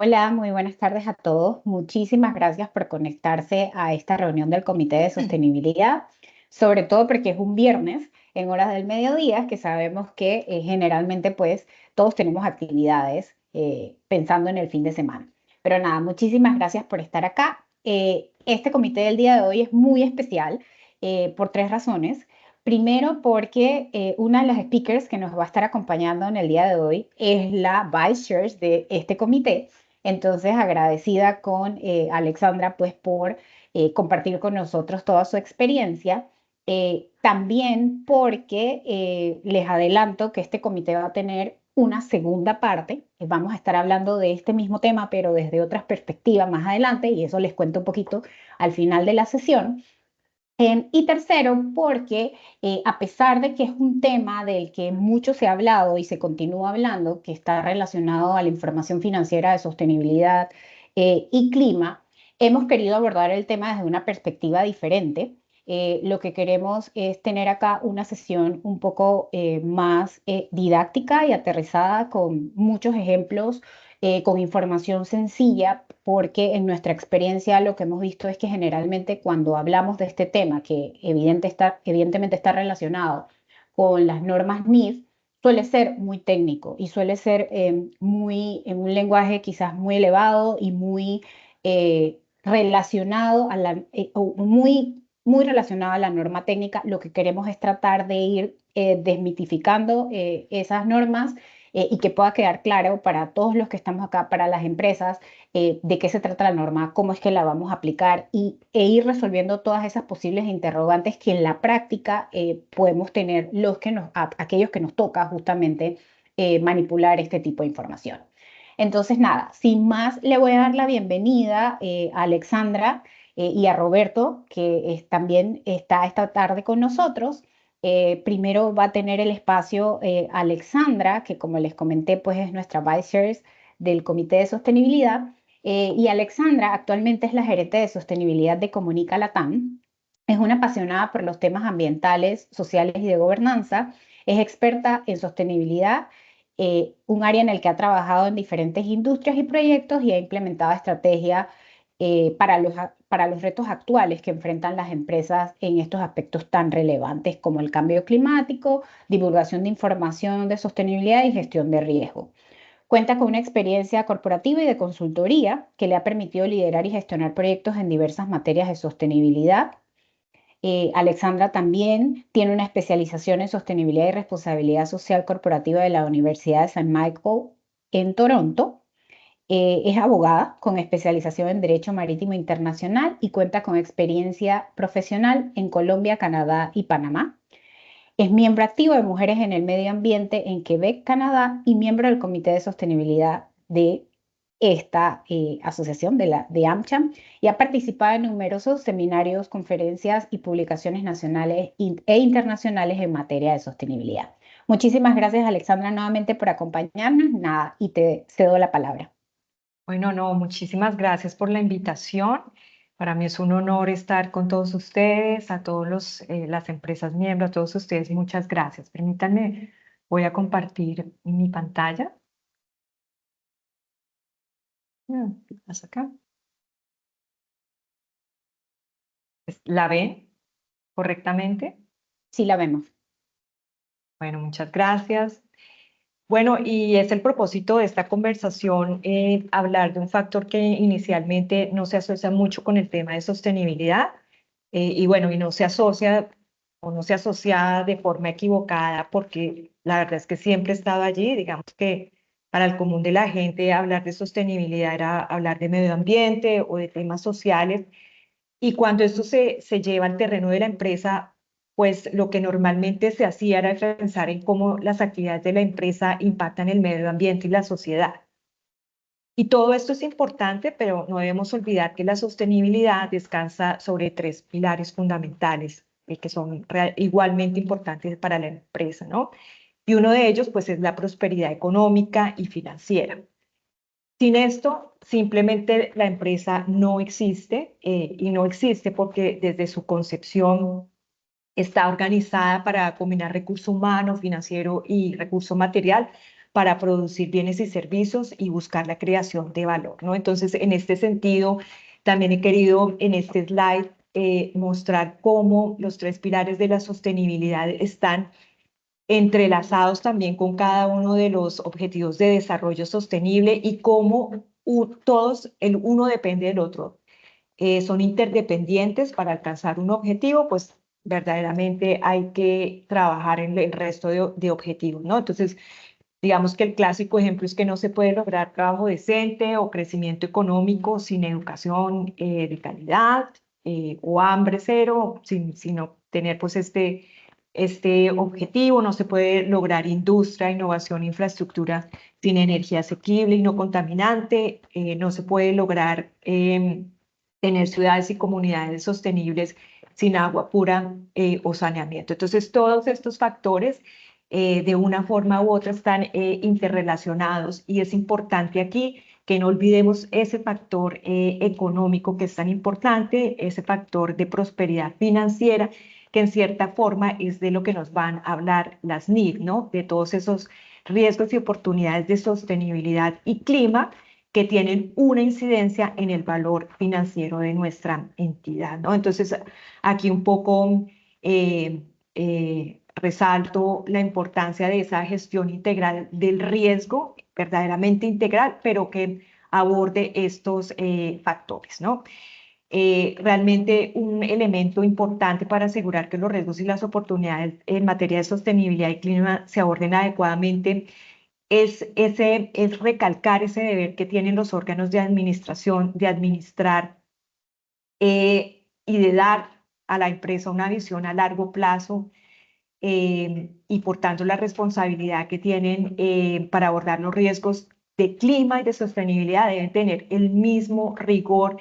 Hola, muy buenas tardes a todos. Muchísimas gracias por conectarse a esta reunión del Comité de Sostenibilidad, sobre todo porque es un viernes en horas del mediodía, que sabemos que generalmente pues todos tenemos actividades pensando en el fin de semana. Pero nada, muchísimas gracias por estar acá. Este comité del día de hoy es muy especial por tres razones. Primero, porque una de las speakers que nos va a estar acompañando en el día de hoy es la vice chair de este comité. Entonces, agradecida con Alexandra, pues, por compartir con nosotros toda su experiencia. También porque les adelanto que este comité va a tener una segunda parte. Vamos a estar hablando de este mismo tema, pero desde otras perspectivas más adelante, y eso les cuento un poquito al final de la sesión. Y tercero, porque a pesar de que es un tema del que mucho se ha hablado y se continúa hablando, que está relacionado a la información financiera de sostenibilidad y clima, hemos querido abordar el tema desde una perspectiva diferente. Lo que queremos es tener acá una sesión un poco más didáctica y aterrizada con muchos ejemplos con información sencilla, porque en nuestra experiencia lo que hemos visto es que generalmente cuando hablamos de este tema, que evidentemente está relacionado con las normas NIF, suele ser muy técnico y suele ser muy en un lenguaje quizás muy elevado y muy relacionado a o muy relacionado a la norma técnica. Lo que queremos es tratar de ir desmitificando esas normas y que pueda quedar claro para todos los que estamos acá, para las empresas, de qué se trata la norma, cómo es que la vamos a aplicar e ir resolviendo todas esas posibles interrogantes que en la práctica podemos tener aquellos que nos toca justamente manipular este tipo de información. Entonces, nada, sin más, le voy a dar la bienvenida a Alexandra y a Roberto, que también está esta tarde con nosotros. Primero va a tener el espacio Alexandra, que como les comenté, pues es nuestra vice chair del Comité de Sostenibilidad. Y Alexandra actualmente es la gerente de sostenibilidad de Comunica Latam. Es una apasionada por los temas ambientales, sociales y de gobernanza. Es experta en sostenibilidad, un área en el que ha trabajado en diferentes industrias y proyectos y ha implementado estrategias para los retos actuales que enfrentan las empresas en estos aspectos tan relevantes como el cambio climático, divulgación de información de sostenibilidad y gestión de riesgo. Cuenta con una experiencia corporativa y de consultoría que le ha permitido liderar y gestionar proyectos en diversas materias de sostenibilidad. Alexandra también tiene una especialización en sostenibilidad y responsabilidad social corporativa de la Universidad de St. Michael en Toronto. Es abogada con especialización en Derecho Marítimo Internacional y cuenta con experiencia profesional en Colombia, Canadá y Panamá. Es miembro activo de Mujeres en el Medio Ambiente en Quebec, Canadá, y miembro del Comité de Sostenibilidad de esta asociación de AmCham, y ha participado en numerosos seminarios, conferencias y publicaciones nacionales e internacionales en materia de sostenibilidad. Muchísimas gracias, Alexandra, nuevamente por acompañarnos. Nada, y te cedo la palabra. Bueno, no, muchísimas gracias por la invitación. Para mí es un honor estar con todos ustedes, a todos las empresas miembros, a todos ustedes, muchas gracias. Permítanme, voy a compartir mi pantalla. ¿Qué pasa acá? ¿La ven correctamente? Sí, la vemos. Bueno, muchas gracias. Bueno, y es el propósito de esta conversación, hablar de un factor que inicialmente no se asocia mucho con el tema de sostenibilidad, y bueno, y no se asocia o no se asocia de forma equivocada, porque la verdad es que siempre he estado allí. Digamos que para el común de la gente hablar de sostenibilidad era hablar de medio ambiente o de temas sociales, y cuando esto se lleva al terreno de la empresa, pues lo que normalmente se hacía era pensar en cómo las actividades de la empresa impactan el medio ambiente y la sociedad. Y todo esto es importante, pero no debemos olvidar que la sostenibilidad descansa sobre tres pilares fundamentales, que son igualmente importantes para la empresa, ¿no? Y uno de ellos, pues, es la prosperidad económica y financiera. Sin esto, simplemente la empresa no existe, y no existe porque desde su concepción está organizada para combinar recurso humano, financiero y recurso material para producir bienes y servicios y buscar la creación de valor, ¿no? Entonces, en este sentido, también he querido en este slide mostrar cómo los tres pilares de la sostenibilidad están entrelazados también con cada uno de los objetivos de desarrollo sostenible y cómo todos, el uno depende del otro. Son interdependientes para alcanzar un objetivo, pues verdaderamente hay que trabajar en el resto de objetivos, ¿no? Entonces, digamos que el clásico ejemplo es que no se puede lograr trabajo decente o crecimiento económico sin educación de calidad o hambre cero, sin tener pues este objetivo. No se puede lograr industria, innovación, infraestructura sin energía asequible y no contaminante. No se puede lograr tener ciudades y comunidades sostenibles sin agua pura o saneamiento. Entonces, todos estos factores de una forma u otra están interrelacionados y es importante aquí que no olvidemos ese factor económico que es tan importante, ese factor de prosperidad financiera, que en cierta forma es de lo que nos van a hablar las NIF, ¿no? De todos esos riesgos y oportunidades de sostenibilidad y clima que tienen una incidencia en el valor financiero de nuestra entidad, ¿no? Entonces, aquí un poco resalto la importancia de esa gestión integral del riesgo, verdaderamente integral, pero que aborde estos factores, ¿no? Realmente un elemento importante para asegurar que los riesgos y las oportunidades en materia de sostenibilidad y clima se aborden adecuadamente es recalcar ese deber que tienen los órganos de administración de administrar y de dar a la empresa una visión a largo plazo y por tanto la responsabilidad que tienen para abordar los riesgos de clima y de sostenibilidad deben tener el mismo rigor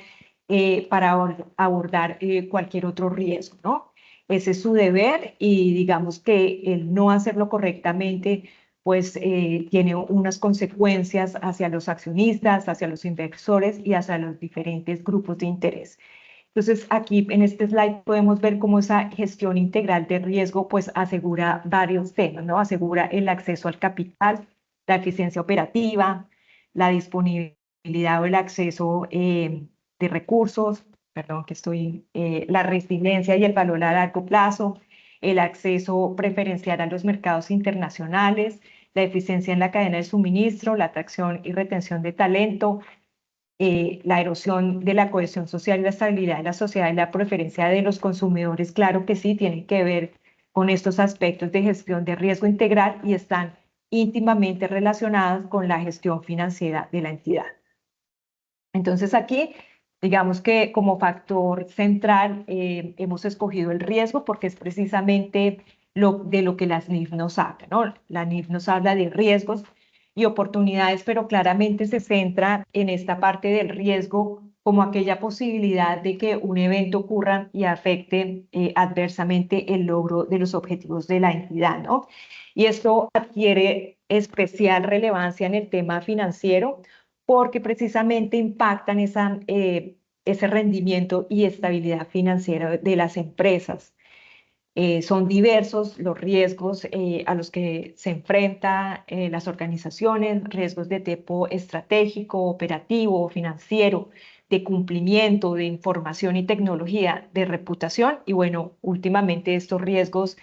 para abordar cualquier otro riesgo, ¿no? Ese es su deber y digamos que el no hacerlo correctamente pues tiene unas consecuencias hacia los accionistas, hacia los inversores y hacia los diferentes grupos de interés. Entonces, aquí en este slide podemos ver cómo esa gestión integral de riesgo pues asegura varios temas, ¿no? Asegura el acceso al capital, la eficiencia operativa, la disponibilidad o el acceso de recursos, perdón, que estoy, la resiliencia y el valor a largo plazo, el acceso preferencial a los mercados internacionales, la eficiencia en la cadena de suministro, la atracción y retención de talento, la erosión de la cohesión social y la estabilidad de la sociedad y la preferencia de los consumidores, claro que sí, tienen que ver con estos aspectos de gestión de riesgo integral y están íntimamente relacionados con la gestión financiera de la entidad. Entonces aquí, digamos que como factor central hemos escogido el riesgo porque es precisamente de lo que las NIF nos habla, ¿no? La NIF nos habla de riesgos y oportunidades, pero claramente se centra en esta parte del riesgo como aquella posibilidad de que un evento ocurra y afecte adversamente el logro de los objetivos de la entidad, ¿no? Y esto adquiere especial relevancia en el tema financiero porque precisamente impactan ese rendimiento y estabilidad financiera de las empresas. Son diversos los riesgos a los que se enfrentan las organizaciones, riesgos de tipo estratégico, operativo, financiero, de cumplimiento, de información y tecnología, de reputación y bueno, últimamente estos riesgos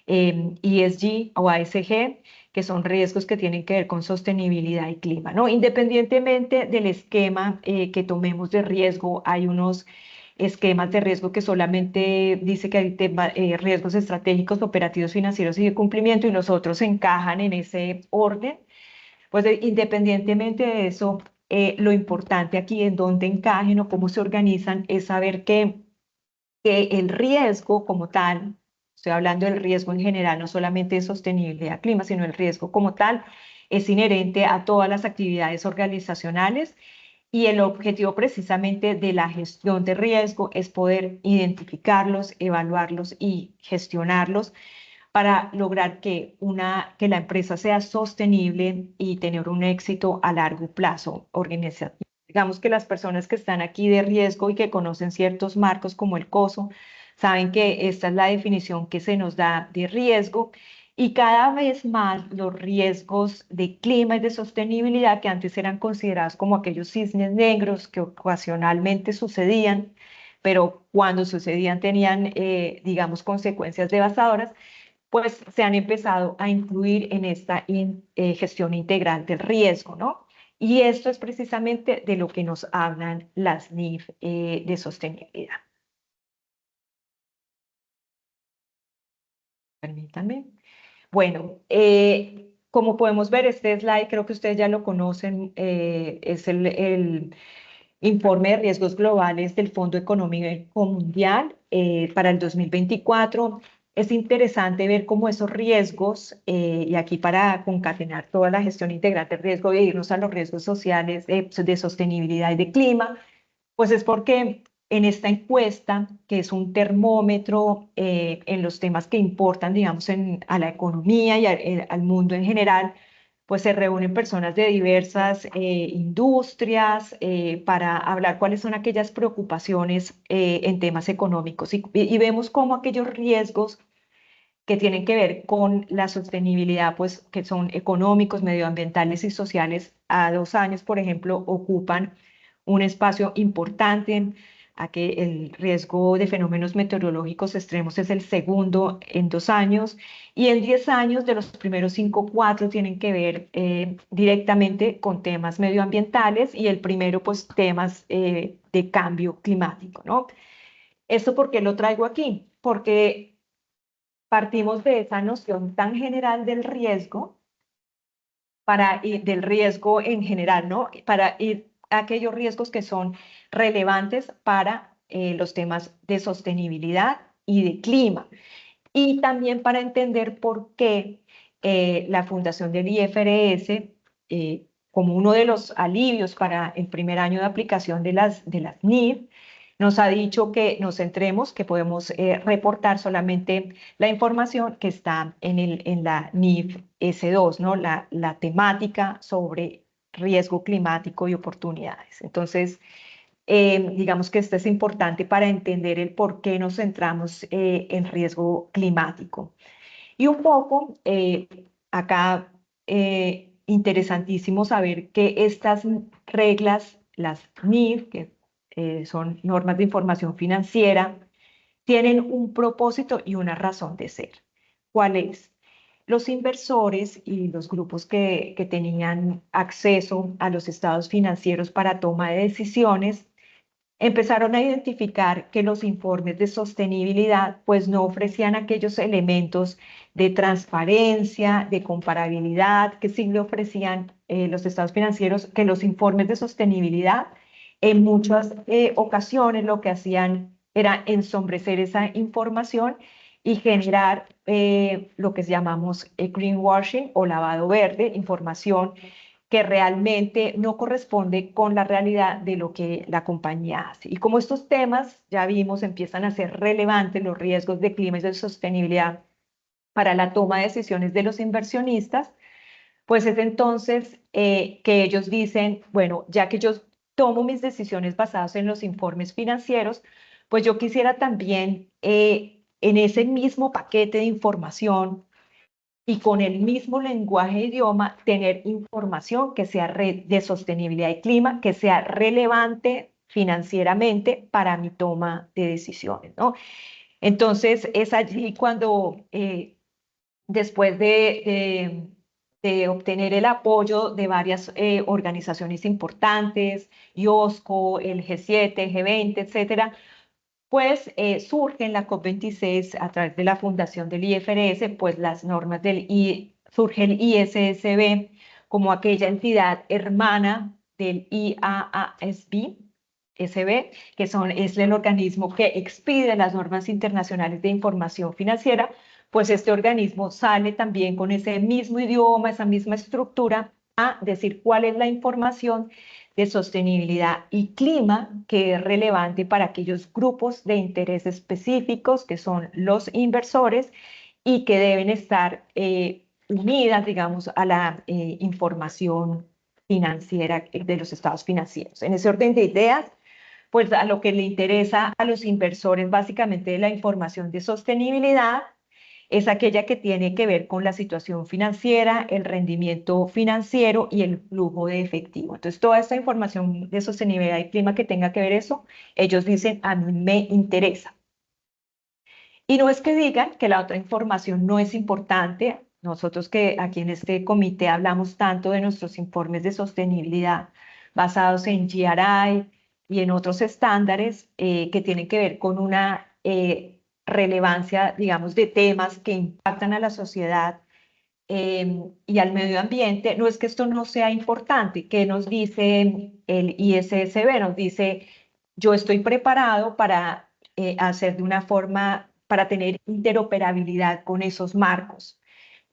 ESG o ASG, que son riesgos que tienen que ver con sostenibilidad y clima, ¿no? Independientemente del esquema que tomemos de riesgo, hay unos esquemas de riesgo que solamente dice que hay riesgos estratégicos, operativos, financieros y de cumplimiento y los otros encajan en ese orden. Pues independientemente de eso, lo importante aquí en dónde encajen o cómo se organizan es saber que el riesgo como tal, estoy hablando del riesgo en general, no solamente de sostenibilidad clima, sino el riesgo como tal, es inherente a todas las actividades organizacionales y el objetivo precisamente de la gestión de riesgo es poder identificarlos, evaluarlos y gestionarlos para lograr que la empresa sea sostenible y tener un éxito a largo plazo organizativo. Digamos que las personas que están aquí de riesgo y que conocen ciertos marcos como el COSO, saben que esta es la definición que se nos da de riesgo Y cada vez más los riesgos de clima y de sostenibilidad, que antes eran considerados como aquellos cisnes negros que ocasionalmente sucedían, pero cuando sucedían tenían, digamos, consecuencias devastadoras, pues se han empezado a incluir en esta gestión integral del riesgo, ¿no? Y esto es precisamente de lo que nos hablan las NIF de sostenibilidad. Permítanme. Bueno, como podemos ver, este slide creo que ustedes ya lo conocen, es el informe de riesgos globales del Fondo Económico Mundial para el 2024. Es interesante ver cómo esos riesgos, y aquí para concatenar toda la gestión integral del riesgo e irnos a los riesgos sociales de sostenibilidad y de clima, pues es porque en esta encuesta, que es un termómetro en los temas que importan, digamos, a la economía y al mundo en general, pues se reúnen personas de diversas industrias para hablar cuáles son aquellas preocupaciones en temas económicos y vemos cómo aquellos riesgos que tienen que ver con la sostenibilidad, pues que son económicos, medioambientales y sociales, a 2 años, por ejemplo, ocupan un espacio importante, a que el riesgo de fenómenos meteorológicos extremos es el segundo en 2 años, y en 10 años de los primeros 5, 4 tienen que ver directamente con temas medioambientales, y el primero, pues temas de cambio climático, ¿no? ¿Esto por qué lo traigo aquí? Porque partimos de esa noción tan general del riesgo del riesgo en general, ¿no? Para ir a aquellos riesgos que son relevantes para los temas de sostenibilidad y de clima. Y también para entender por qué la fundación del IFRS, como uno de los alivios para el primer año de aplicación de las NIF, nos ha dicho que nos centremos, que podemos reportar solamente la información que está en la NIF S2, ¿no? La temática sobre riesgo climático y oportunidades. Entonces, digamos que esto es importante para entender el por qué nos centramos en riesgo climático. Y un poco, acá, interesantísimo saber que estas reglas, las NIF, que son normas de información financiera, tienen un propósito y una razón de ser. ¿Cuál es? Los inversores y los grupos que tenían acceso a los estados financieros para toma de decisiones empezaron a identificar que los informes de sostenibilidad pues no ofrecían aquellos elementos de transparencia, de comparabilidad que sí le ofrecían los estados financieros, que los informes de sostenibilidad en muchas ocasiones lo que hacían era ensombrecer esa información y generar lo que llamamos greenwashing o lavado verde, información que realmente no corresponde con la realidad de lo que la compañía hace. Y como estos temas, ya vimos, empiezan a ser relevantes, los riesgos de clima y de sostenibilidad para la toma de decisiones de los inversionistas, pues es entonces que ellos dicen, bueno, ya que yo tomo mis decisiones basadas en los informes financieros, pues yo quisiera también en ese mismo paquete de información y con el mismo lenguaje e idioma tener información que sea de sostenibilidad y clima, que sea relevante financieramente para mi toma de decisiones, ¿no? Entonces es allí cuando después de obtener el apoyo de varias organizaciones importantes, IOSCO, el G7, el G20, etcétera, pues surge en la COP26 a través de la fundación del IFRS, pues las normas surge el ISSB como aquella entidad hermana del IAASB, SB, es el organismo que expide las normas internacionales de información financiera, pues este organismo sale también con ese mismo idioma, esa misma estructura, a decir cuál es la información de sostenibilidad y clima que es relevante para aquellos grupos de interés específicos que son los inversores y que deben estar unidas, digamos, a la información financiera de los estados financieros. En ese orden de ideas, pues a lo que le interesa a los inversores básicamente la información de sostenibilidad es aquella que tiene que ver con la situación financiera, el rendimiento financiero y el flujo de efectivo. Entonces, toda esta información de sostenibilidad y clima que tenga que ver eso, ellos dicen, a mí me interesa. Y no es que digan que la otra información no es importante. Nosotros que aquí en este comité hablamos tanto de nuestros informes de sostenibilidad basados en GRI y en otros estándares que tienen que ver con una relevancia, digamos, de temas que impactan a la sociedad y al medio ambiente. No es que esto no sea importante. ¿Qué nos dice el ISSB? Nos dice, yo estoy preparado para hacer de una forma, para tener interoperabilidad con esos marcos.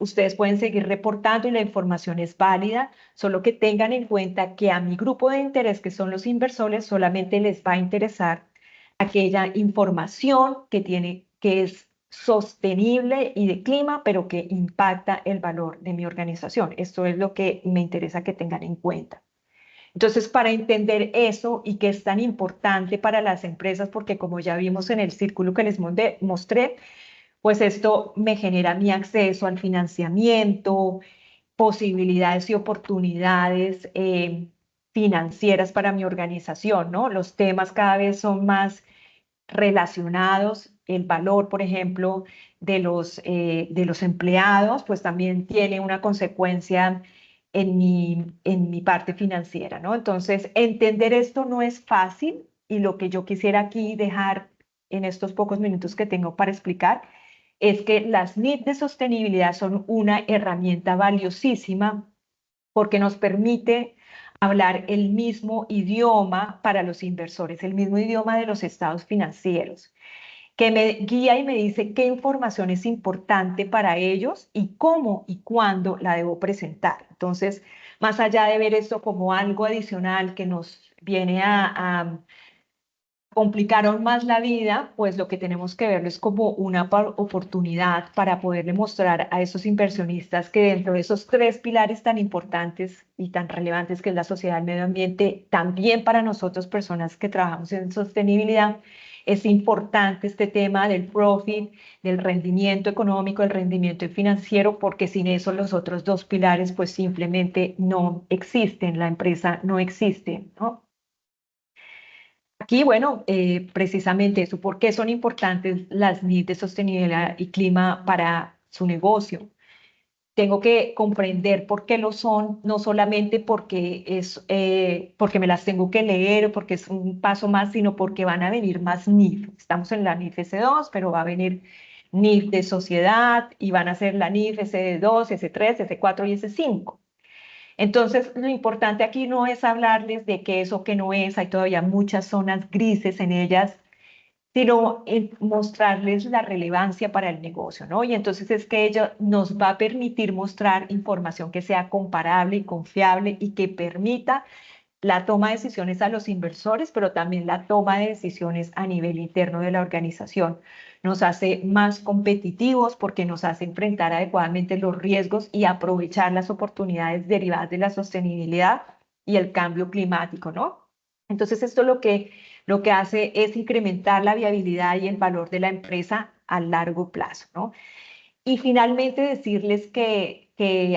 Ustedes pueden seguir reportando y la información es válida, solo que tengan en cuenta que a mi grupo de interés, que son los inversores, solamente les va a interesar aquella información que tiene, que es sostenible y de clima, pero que impacta el valor de mi organización. Esto es lo que me interesa que tengan en cuenta. Entonces, para entender eso y que es tan importante para las empresas, porque como ya vimos en el círculo que les mostré, pues esto me genera mi acceso al financiamiento, posibilidades y oportunidades financieras para mi organización, ¿no? Los temas cada vez son más relacionados. El valor, por ejemplo, de los empleados, pues también tiene una consecuencia en mi parte financiera, ¿no? Entonces, entender esto no es fácil y lo que yo quisiera aquí dejar en estos pocos minutos que tengo para explicar es que las NIT de sostenibilidad son una herramienta valiosísima porque nos permite hablar el mismo idioma para los inversores, el mismo idioma de los estados financieros, que me guía y me dice qué información es importante para ellos y cómo y cuándo la debo presentar. Entonces, más allá de ver esto como algo adicional que nos viene a complicaron más la vida, pues lo que tenemos que verlo es como una oportunidad para poderle mostrar a esos inversionistas que dentro de esos tres pilares tan importantes y tan relevantes que es la sociedad, el medio ambiente, también para nosotros personas que trabajamos en sostenibilidad, es importante este tema del profit, del rendimiento económico, del rendimiento financiero, porque sin eso los otros dos pilares pues simplemente no existen, la empresa no existe, ¿no? Aquí, bueno, precisamente eso, ¿por qué son importantes las NID de sostenibilidad y clima para su negocio? Tengo que comprender por qué lo son, no solamente porque porque me las tengo que leer, porque es un paso más, sino porque van a venir más NIF. Estamos en la NIF S2, pero va a venir NIF de sociedad y van a ser la NIF S2, S3, S4 y S5. Entonces, lo importante aquí no es hablarles de qué es o qué no es, hay todavía muchas zonas grises en ellas, sino en mostrarles la relevancia para el negocio, ¿no? Y entonces es que ello nos va a permitir mostrar información que sea comparable y confiable y que permita la toma de decisiones a los inversores, pero también la toma de decisiones a nivel interno de la organización. Nos hace más competitivos porque nos hace enfrentar adecuadamente los riesgos y aprovechar las oportunidades derivadas de la sostenibilidad y el cambio climático, ¿no? Entonces, esto lo que hace es incrementar la viabilidad y el valor de la empresa a largo plazo, ¿no? Y finalmente decirles que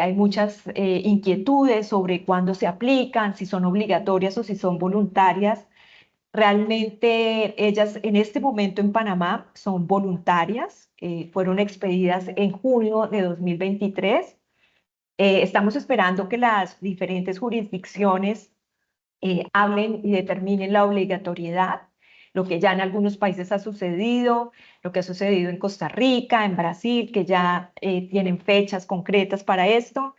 hay muchas inquietudes sobre cuándo se aplican, si son obligatorias o si son voluntarias. Realmente ellas en este momento en Panamá son voluntarias, fueron expedidas en junio de 2023. Estamos esperando que las diferentes jurisdicciones hablen y determinen la obligatoriedad, lo que ya en algunos países ha sucedido, lo que ha sucedido en Costa Rica, en Brasil, que ya tienen fechas concretas para esto.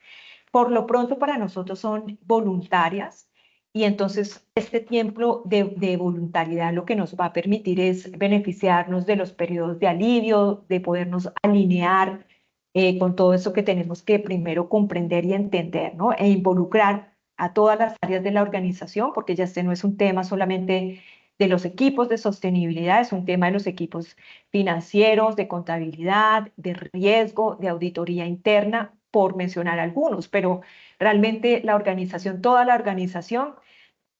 Por lo pronto para nosotros son voluntarias y entonces este tiempo de voluntariedad lo que nos va a permitir es beneficiarnos de los periodos de alivio, de podernos alinear con todo eso que tenemos que primero comprender y entender, ¿no? E involucrar a todas las áreas de la organización, porque ya este no es un tema solamente de los equipos de sostenibilidad, es un tema de los equipos financieros, de contabilidad, de riesgo, de auditoría interna, por mencionar algunos, pero realmente la organización, toda la organización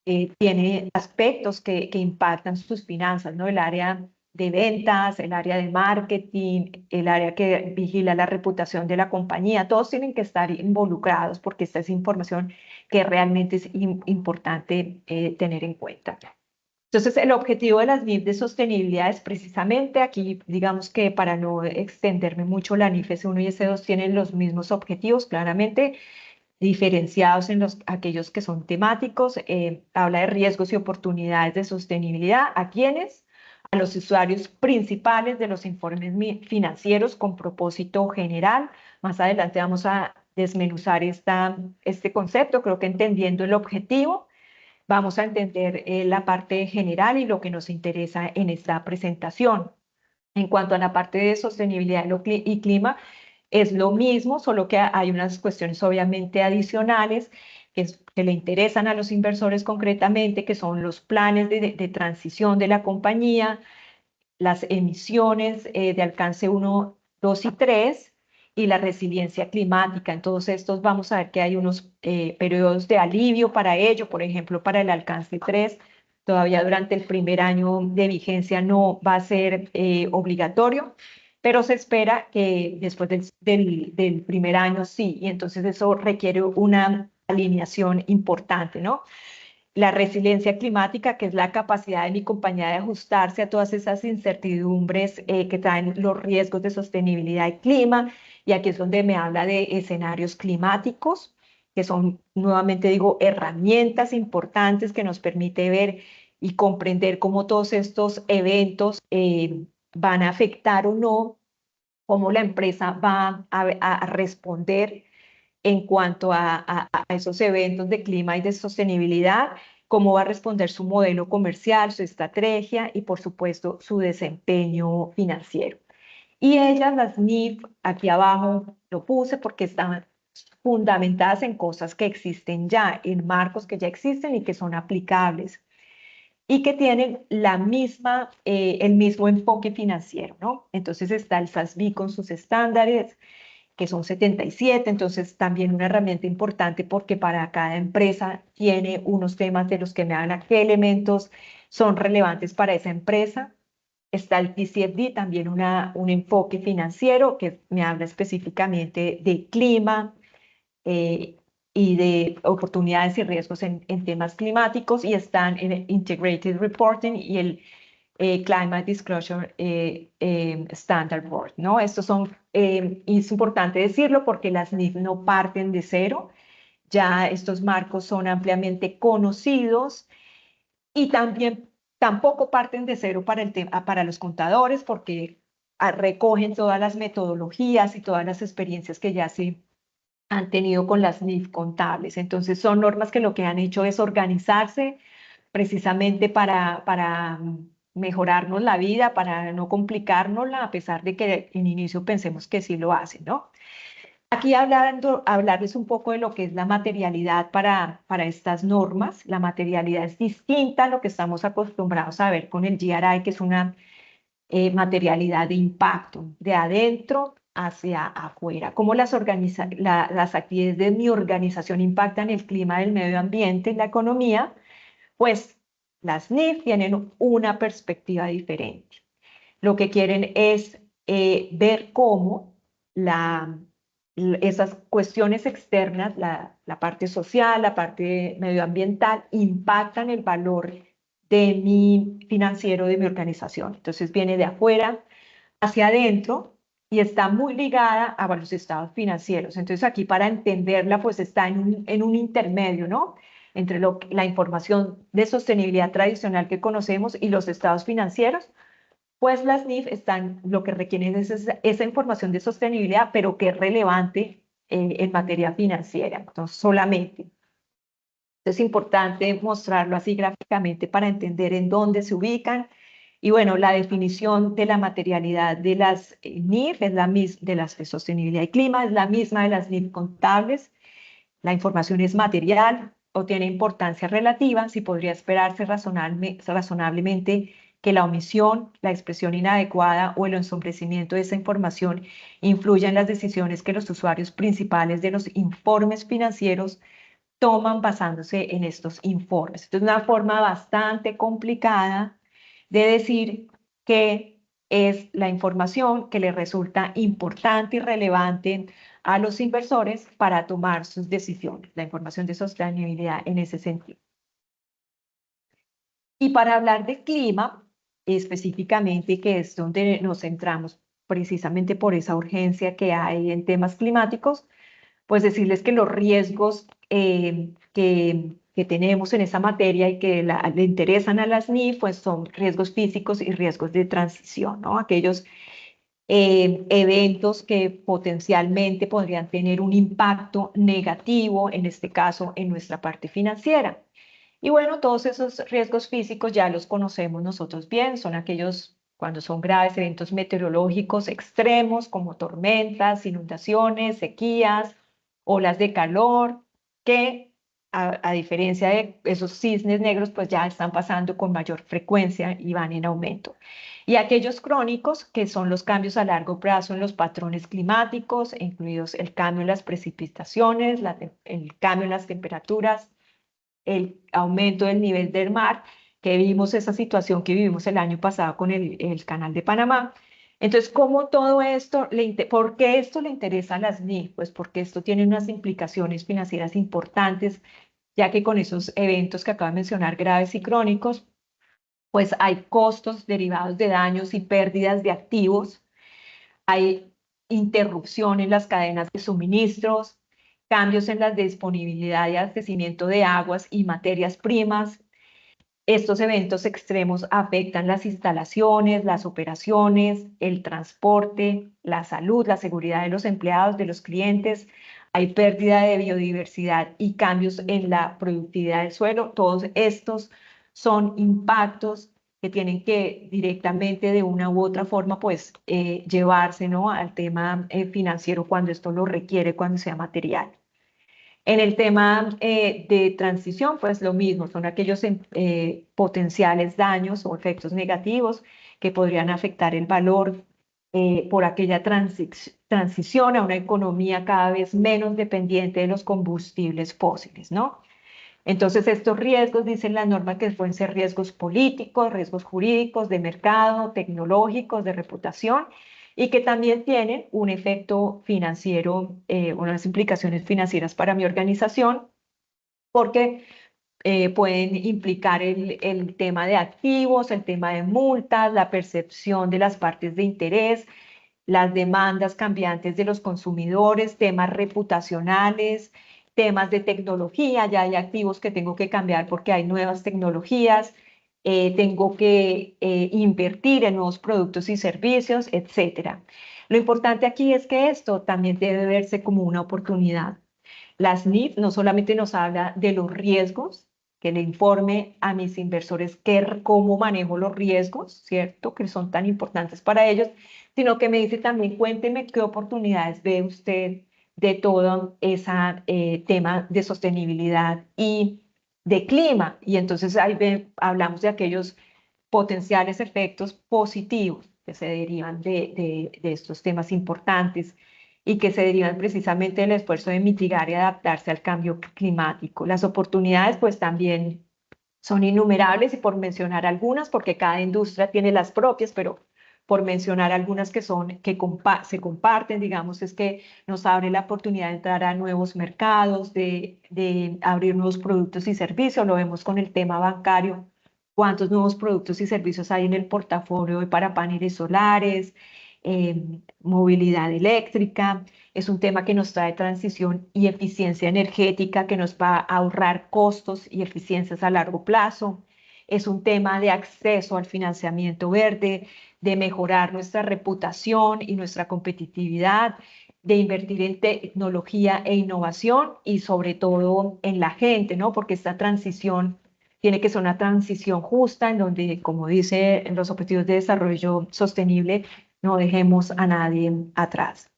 tiene aspectos que impactan sus finanzas, ¿no? El área de ventas, el área de marketing, el área que vigila la reputación de la compañía, todos tienen que estar involucrados porque esta es información que realmente es importante tener en cuenta. Entonces, el objetivo de las NIF de sostenibilidad es precisamente aquí, digamos que para no extenderme mucho, la NIF S1 y S2 tienen los mismos objetivos, claramente diferenciados en aquellos que son temáticos. Habla de riesgos y oportunidades de sostenibilidad. ¿A quiénes? A los usuarios principales de los informes financieros con propósito general. Más adelante vamos a desmenuzar este concepto, creo que entendiendo el objetivo. Vamos a entender la parte general y lo que nos interesa en esta presentación. En cuanto a la parte de sostenibilidad y clima, es lo mismo, solo que hay unas cuestiones obviamente adicionales que le interesan a los inversores concretamente, que son los planes de transición de la compañía, las emisiones de alcance 1, 2 y 3 y la resiliencia climática. En todos estos vamos a ver que hay unos periodos de alivio para ello, por ejemplo, para el alcance 3, todavía durante el primer año de vigencia no va a ser obligatorio, pero se espera que después del primer año sí, y entonces eso requiere una alineación importante, ¿no? La resiliencia climática, que es la capacidad de mi compañía de ajustarse a todas esas incertidumbres que traen los riesgos de sostenibilidad y clima. Y aquí es donde me habla de escenarios climáticos, que son, nuevamente digo, herramientas importantes que nos permite ver y comprender cómo todos estos eventos van a afectar o no, cómo la empresa va a responder en cuanto a esos eventos de clima y de sostenibilidad, cómo va a responder su modelo comercial, su estrategia y, por supuesto, su desempeño financiero. Y ellas, las NIF, aquí abajo lo puse porque están fundamentadas en cosas que existen ya, en marcos que ya existen y que son aplicables y que tienen el mismo enfoque financiero, ¿no? Entonces está el SASB con sus estándares, que son 77, entonces también una herramienta importante porque para cada empresa tiene unos temas de los que me hablan, qué elementos son relevantes para esa empresa. Está el TCFD, también un enfoque financiero que me habla específicamente de clima eh, y de oportunidades y riesgos en temas climáticos, y están en el Integrated Reporting y el Climate Disclosure Standard Board, ¿no? Estos son, y es importante decirlo porque las NIF no parten de cero, ya estos marcos son ampliamente conocidos y también tampoco parten de cero para los contadores porque recogen todas las metodologías y todas las experiencias que ya se han tenido con las NIF contables. Entonces son normas que lo que han hecho es organizarse precisamente para mejorarnos la vida, para no complicárnosla, a pesar de que en inicio pensemos que sí lo hacen, ¿no? Aquí hablarles un poco de lo que es la materialidad para estas normas. La materialidad es distinta a lo que estamos acostumbrados a ver con el GRI, que es una materialidad de impacto, de adentro hacia afuera. Cómo las actividades de mi organización impactan el clima del medio ambiente y la economía, pues las NIF tienen una perspectiva diferente. Lo que quieren es ver cómo esas cuestiones externas, la parte social, la parte medioambiental, impactan el valor de mi financiero, de mi organización. Entonces viene de afuera hacia adentro y está muy ligada a los estados financieros. Entonces aquí para entenderla pues está en un intermedio, ¿no? Entre la información de sostenibilidad tradicional que conocemos y los estados financieros, pues las NIF lo que requieren es esa información de sostenibilidad, pero que es relevante en materia financiera, entonces solamente. Es importante mostrarlo así gráficamente para entender en dónde se ubican. Y bueno, la definición de la materialidad de las NIF es la misma, de las de sostenibilidad y clima, es la misma de las NIF contables. La información es material o tiene importancia relativa, si podría esperarse razonablemente que la omisión, la expresión inadecuada o el ensombrecimiento de esa información influya en las decisiones que los usuarios principales de los informes financieros toman basándose en estos informes. Esto es una forma bastante complicada de decir qué es la información que les resulta importante y relevante a los inversores para tomar sus decisiones, la información de sostenibilidad en ese sentido. Y para hablar de clima, específicamente, que es donde nos centramos precisamente por esa urgencia que hay en temas climáticos, pues decirles que los riesgos que tenemos en esa materia y que le interesan a las NIF, pues son riesgos físicos y riesgos de transición, ¿no? Aquellos eventos que potencialmente podrían tener un impacto negativo, en este caso, en nuestra parte financiera. Y bueno, todos esos riesgos físicos ya los conocemos nosotros bien, son aquellos cuando son graves eventos meteorológicos extremos como tormentas, inundaciones, sequías, olas de calor, que a diferencia de esos cisnes negros, pues ya están pasando con mayor frecuencia y van en aumento. Y aquellos crónicos, que son los cambios a largo plazo en los patrones climáticos, incluidos el cambio en las precipitaciones, el cambio en las temperaturas, el aumento del nivel del mar, que vimos esa situación que vivimos el año pasado con el Canal de Panamá. Entonces, ¿cómo todo esto, por qué esto le interesa a las NIF? Pues porque esto tiene unas implicaciones financieras importantes, ya que con esos eventos que acabo de mencionar, graves y crónicos, pues hay costos derivados de daños y pérdidas de activos, hay interrupción en las cadenas de suministros, cambios en la disponibilidad y abastecimiento de aguas y materias primas. Estos eventos extremos afectan las instalaciones, las operaciones, el transporte, la salud, la seguridad de los empleados, de los clientes. Hay pérdida de biodiversidad y cambios en la productividad del suelo. Todos estos son impactos que tienen que directamente de una u otra forma pues llevarse, ¿no?, al tema financiero cuando esto lo requiere, cuando sea material. En el tema de transición, pues lo mismo, son aquellos potenciales daños o efectos negativos que podrían afectar el valor por aquella transición a una economía cada vez menos dependiente de los combustibles fósiles, ¿no? Entonces, estos riesgos, dicen la norma, que pueden ser riesgos políticos, riesgos jurídicos, de mercado, tecnológicos, de reputación, y que también tienen un efecto financiero, unas implicaciones financieras para mi organización, porque pueden implicar el tema de activos, el tema de multas, la percepción de las partes de interés, las demandas cambiantes de los consumidores, temas reputacionales, temas de tecnología. Ya hay activos que tengo que cambiar porque hay nuevas tecnologías, tengo que invertir en nuevos productos y servicios, etcétera. Lo importante aquí es que esto también debe verse como una oportunidad. Las NIF no solamente nos habla de los riesgos, que le informe a mis inversores cómo manejo los riesgos, ¿cierto?, que son tan importantes para ellos, sino que me dice también, cuénteme qué oportunidades ve usted de todo ese tema de sostenibilidad y de clima. Y entonces ahí hablamos de aquellos potenciales efectos positivos que se derivan de estos temas importantes y que se derivan precisamente del esfuerzo de mitigar y adaptarse al cambio climático. Las oportunidades pues también son innumerables, y por mencionar algunas, porque cada industria tiene las propias, pero por mencionar algunas que se comparten, digamos, es que nos abre la oportunidad de entrar a nuevos mercados, de abrir nuevos productos y servicios. Lo vemos con el tema bancario, cuántos nuevos productos y servicios hay en el portafolio para paneles solares, movilidad eléctrica. Es un tema que nos trae transición y eficiencia energética, que nos va a ahorrar costos y eficiencias a largo plazo. Es un tema de acceso al financiamiento verde, de mejorar nuestra reputación y nuestra competitividad, de invertir en tecnología e innovación y sobre todo en la gente, ¿no? Porque esta transición tiene que ser una transición justa en donde, como dice en los Objetivos de Desarrollo Sostenible, no dejemos a nadie atrás.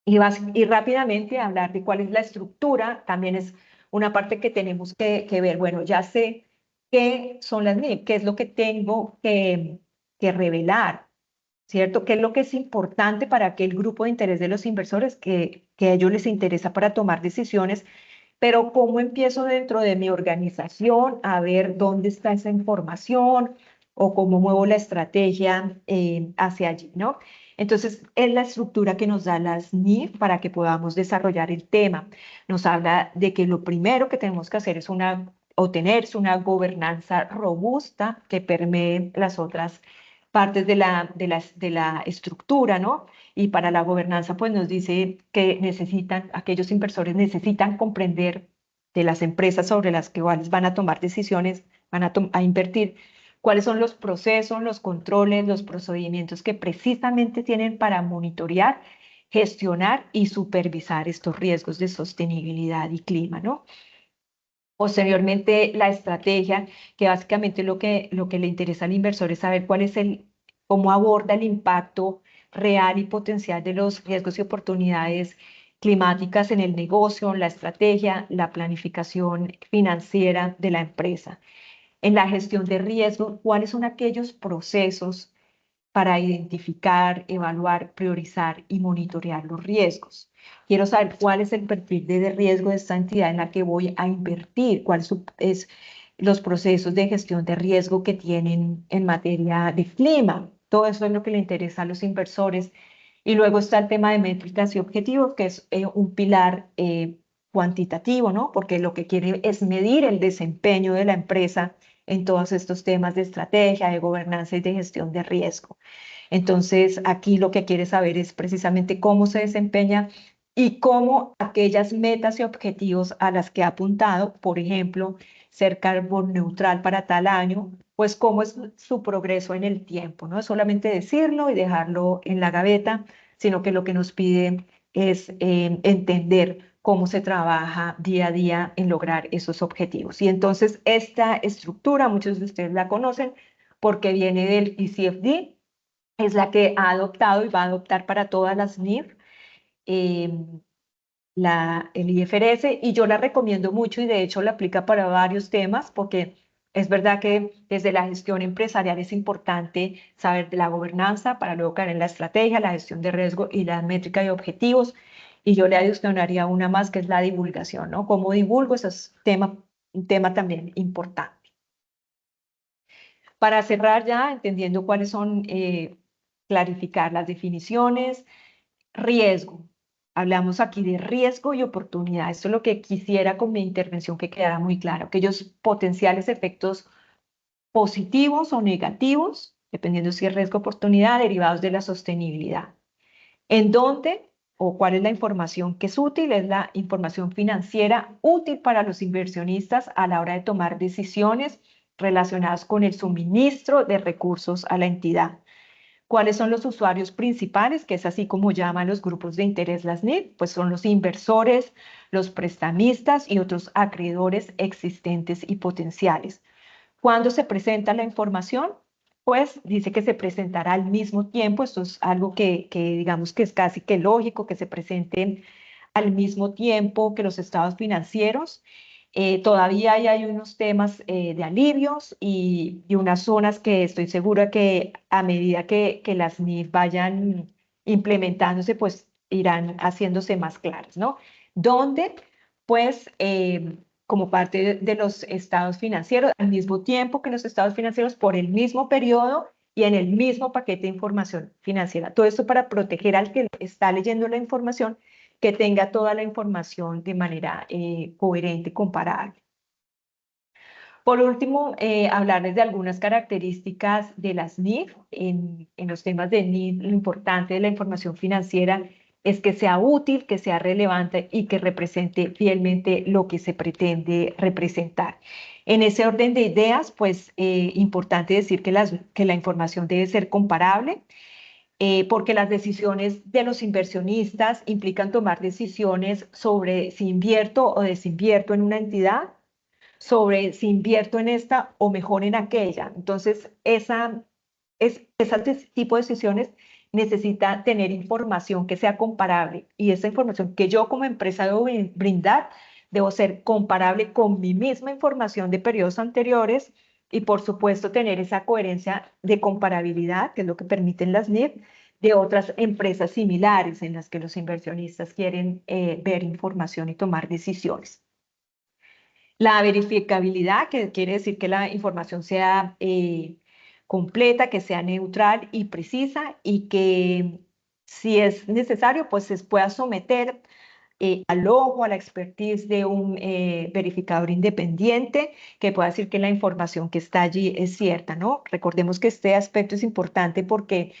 Y rápidamente hablar de cuál es la estructura, también es una parte que tenemos que ver. Bueno, ya sé qué son las NIP, qué es lo que tengo que revelar, ¿cierto? ¿Qué es lo que es importante para aquel grupo de interés de los inversores que a ellos les interesa para tomar decisiones? Pero ¿cómo empiezo dentro de mi organización a ver dónde está esa información? o cómo muevo la estrategia hacia allí, ¿no? Entonces, es la estructura que nos da las NIF para que podamos desarrollar el tema. Nos habla de que lo primero que tenemos que hacer es o tener una gobernanza robusta que permee las otras partes de la estructura, ¿no? Y para la gobernanza, pues nos dice que aquellos inversores necesitan comprender de las empresas sobre las que van a tomar decisiones, a invertir, cuáles son los procesos, los controles, los procedimientos que precisamente tienen para monitorear, gestionar y supervisar estos riesgos de sostenibilidad y clima, ¿no? Posteriormente, la estrategia, que básicamente lo que le interesa al inversor es saber cómo aborda el impacto real y potencial de los riesgos y oportunidades climáticas en el negocio, la estrategia, la planificación financiera de la empresa. En la gestión de riesgo, ¿cuáles son aquellos procesos para identificar, evaluar, priorizar y monitorear los riesgos? Quiero saber cuál es el perfil de riesgo de esta entidad en la que voy a invertir, cuáles son los procesos de gestión de riesgo que tienen en materia de clima. Todo eso es lo que le interesa a los inversores. Y luego está el tema de métricas y objetivos, que es un pilar cuantitativo, ¿no? Porque lo que quiere es medir el desempeño de la empresa en todos estos temas de estrategia, de gobernanza y de gestión de riesgo. Entonces, aquí lo que quiere saber es precisamente cómo se desempeña y cómo aquellas metas y objetivos a las que ha apuntado, por ejemplo, ser carbón neutral para tal año, pues cómo es su progreso en el tiempo. No es solamente decirlo y dejarlo en la gaveta, sino que lo que nos pide es entender cómo se trabaja día a día en lograr esos objetivos. Y entonces esta estructura, muchos de ustedes la conocen porque viene del TCFD, es la que ha adoptado y va a adoptar para todas las NIF el IFRS, y yo la recomiendo mucho y de hecho la aplica para varios temas porque es verdad que desde la gestión empresarial es importante saber de la gobernanza para luego caer en la estrategia, la gestión de riesgo y la métrica y objetivos. Y yo le adicionaría una más que es la divulgación, ¿no? ¿Cómo divulgo? Eso es un tema también importante. Para cerrar ya, entendiendo cuáles son, clarificar las definiciones, riesgo. Hablamos aquí de riesgo y oportunidad. Esto es lo que quisiera con mi intervención que quedara muy claro. Aquellos potenciales efectos positivos o negativos, dependiendo si es riesgo o oportunidad, derivados de la sostenibilidad. ¿En dónde o cuál es la información que es útil? Es la información financiera útil para los inversionistas a la hora de tomar decisiones relacionadas con el suministro de recursos a la entidad. ¿Cuáles son los usuarios principales? Que es así como llaman los grupos de interés las NIF, pues son los inversores, los prestamistas y otros acreedores existentes y potenciales. ¿Cuándo se presenta la información? Pues dice que se presentará al mismo tiempo. Esto es algo que digamos que es casi que lógico que se presenten al mismo tiempo que los estados financieros. Todavía hay unos temas de alivios y unas zonas que estoy segura que a medida que las NIF vayan implementándose, pues irán haciéndose más claras, ¿no? Donde, pues, como parte de los estados financieros, al mismo tiempo que los estados financieros, por el mismo periodo y en el mismo paquete de información financiera. Todo esto para proteger al que está leyendo la información, que tenga toda la información de manera coherente, comparable. Por último, hablarles de algunas características de las NIF. En los temas de NIF, lo importante de la información financiera es que sea útil, que sea relevante y que represente fielmente lo que se pretende representar. En ese orden de ideas, pues importante decir que la información debe ser comparable, porque las decisiones de los inversionistas implican tomar decisiones sobre si invierto o desinvierto en una entidad, sobre si invierto en esta o mejor en aquella. Entonces, ese tipo de decisiones necesita tener información que sea comparable, y esa información que yo como empresa debo brindar debo ser comparable con mi misma información de periodos anteriores, y por supuesto tener esa coherencia de comparabilidad, que es lo que permiten las NIF, de otras empresas similares en las que los inversionistas quieren ver información y tomar decisiones. La verificabilidad, que quiere decir que la información sea completa, que sea neutral y precisa y que si es necesario, pues se pueda someter al ojo, a la expertise de un verificador independiente que pueda decir que la información que está allí es cierta, ¿no? Recordemos que este aspecto es importante porque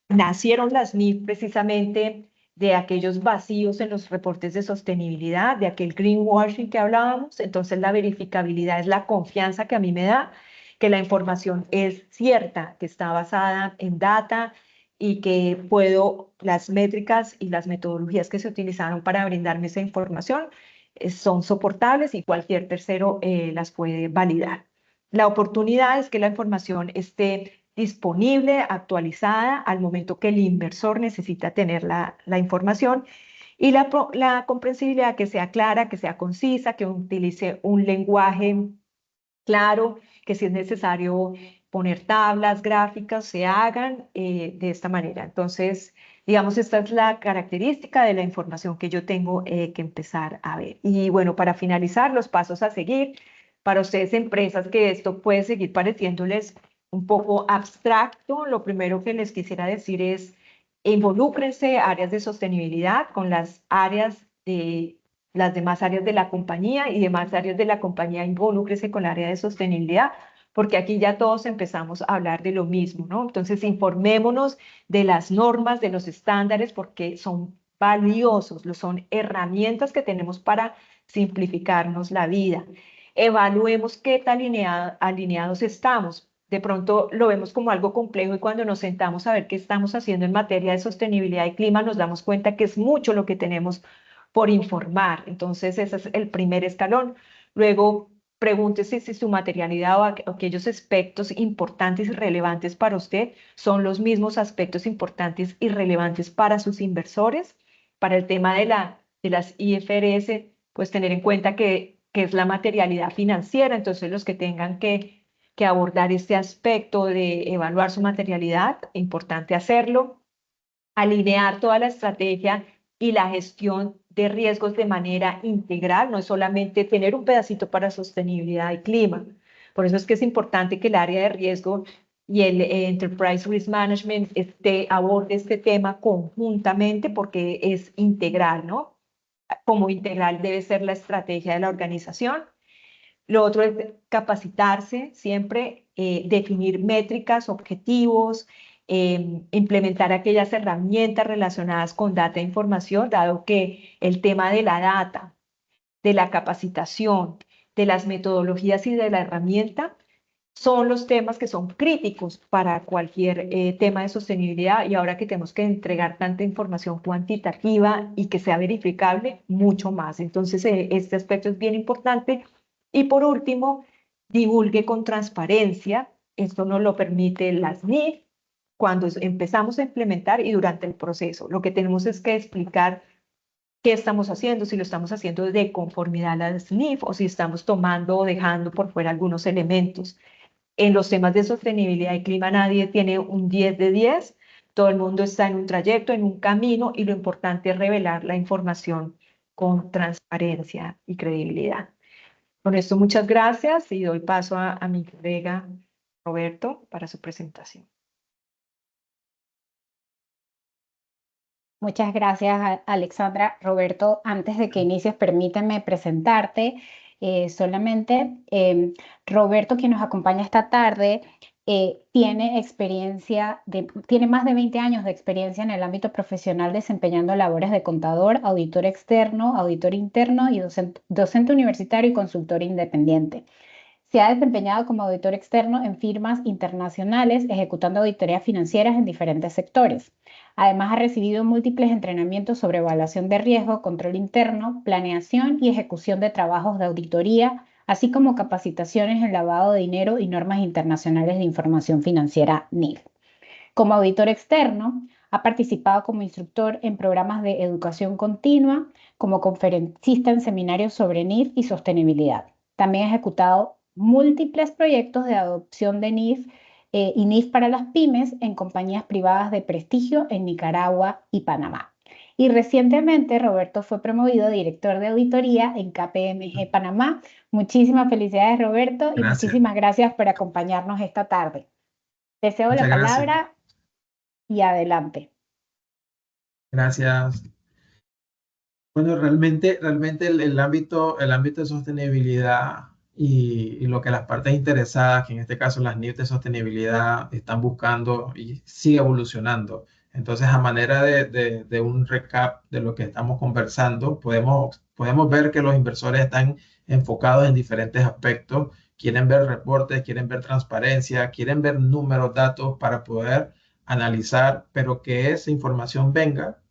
nacieron las NIF precisamente de aquellos vacíos en los reportes de sostenibilidad, de aquel greenwashing que hablábamos. Entonces, la verificabilidad es la confianza que a mí me da que la información es cierta, que está basada en data y que puedo, las métricas y las metodologías que se utilizaron para brindarme esa información son soportables y cualquier tercero las puede validar. La oportunidad es que la información esté disponible, actualizada al momento que el inversor necesita tener la información y la comprensibilidad que sea clara, que sea concisa, que utilice un lenguaje claro, que si es necesario poner tablas, gráficas, se hagan de esta manera. Entonces, digamos, esta es la característica de la información que yo tengo que empezar a ver. Y bueno, para finalizar, los pasos a seguir. Para ustedes, empresas, que esto puede seguir pareciéndoles un poco abstracto, lo primero que les quisiera decir es involúcrense áreas de sostenibilidad con las áreas de las demás áreas de la compañía y demás áreas de la compañía involúcrese con el área de sostenibilidad, porque aquí ya todos empezamos a hablar de lo mismo, ¿no? Entonces, informémonos de las normas, de los estándares, porque son valiosos, son herramientas que tenemos para simplificarnos la vida. Evaluemos qué tan alineados estamos. De pronto lo vemos como algo complejo y cuando nos sentamos a ver qué estamos haciendo en materia de sostenibilidad y clima, nos damos cuenta que es mucho lo que tenemos por informar. Entonces, ese es el primer escalón. Luego, pregúntese si su materialidad o aquellos aspectos importantes y relevantes para usted son los mismos aspectos importantes y relevantes para sus inversores. Para el tema de las IFRS, pues tener en cuenta que es la materialidad financiera, entonces los que tengan que abordar este aspecto de evaluar su materialidad, importante hacerlo, alinear toda la estrategia y la gestión de riesgos de manera integral, no es solamente tener un pedacito para sostenibilidad y clima. Por eso es que es importante que el área de riesgo y el Enterprise Risk Management aborde este tema conjuntamente porque es integral, ¿no? Como integral debe ser la estrategia de la organización. Lo otro es capacitarse siempre, definir métricas, objetivos, implementar aquellas herramientas relacionadas con data e información, dado que el tema de la data, de la capacitación, de las metodologías y de la herramienta son los temas que son críticos para cualquier tema de sostenibilidad y ahora que tenemos que entregar tanta información cuantitativa y que sea verificable, mucho más. Entonces, este aspecto es bien importante. Y por último, divulgue con transparencia. Esto nos lo permite las NIF cuando empezamos a implementar y durante el proceso. Lo que tenemos es que explicar qué estamos haciendo, si lo estamos haciendo de conformidad a las NIF o si estamos tomando o dejando por fuera algunos elementos. En los temas de sostenibilidad y clima nadie tiene un 10 de 10, todo el mundo está en un trayecto, en un camino y lo importante es revelar la información con transparencia y credibilidad. Con esto muchas gracias y doy paso a mi colega Roberto para su presentación. Muchas gracias, Alexandra. Roberto, antes de que inicies, permíteme presentarte. Solamente, Roberto, quien nos acompaña esta tarde, tiene más de 20 años de experiencia en el ámbito profesional desempeñando labores de contador, auditor externo, auditor interno y docente universitario y consultor independiente. Se ha desempeñado como auditor externo en firmas internacionales, ejecutando auditorías financieras en diferentes sectores. Además, ha recibido múltiples entrenamientos sobre evaluación de riesgo, control interno, planeación y ejecución de trabajos de auditoría, así como capacitaciones en lavado de dinero y normas internacionales de información financiera NIF. Como auditor externo, ha participado como instructor en programas de educación continua, como conferencista en seminarios sobre NIF y sostenibilidad. También ha ejecutado múltiples proyectos de adopción de NIF y NIF para las pymes en compañías privadas de prestigio en Nicaragua y Panamá. Y recientemente Roberto fue promovido director de auditoría en KPMG Panamá. Muchísimas felicidades, Roberto, y Gracias. muchísimas gracias por acompañarnos esta tarde. Te cedo Muchas la gracias. palabra y adelante. Gracias. Bueno, realmente el ámbito de sostenibilidad y lo que las partes interesadas, que en este caso las NIF de sostenibilidad, están buscando y sigue evolucionando. Entonces, a manera de un recap de lo que estamos conversando, podemos ver que los inversores están enfocados en diferentes aspectos. Quieren ver reportes, quieren ver transparencia, quieren ver números, datos para poder analizar, pero que esa información venga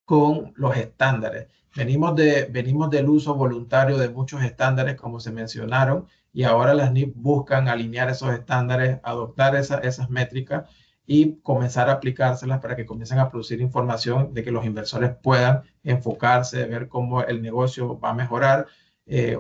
con los estándares. Venimos del uso voluntario de muchos estándares, como se mencionaron, y ahora las NIF buscan alinear esos estándares, adoptar esas métricas y comenzar a aplicárselas para que comiencen a producir información de que los inversores puedan enfocarse, ver cómo el negocio va a mejorar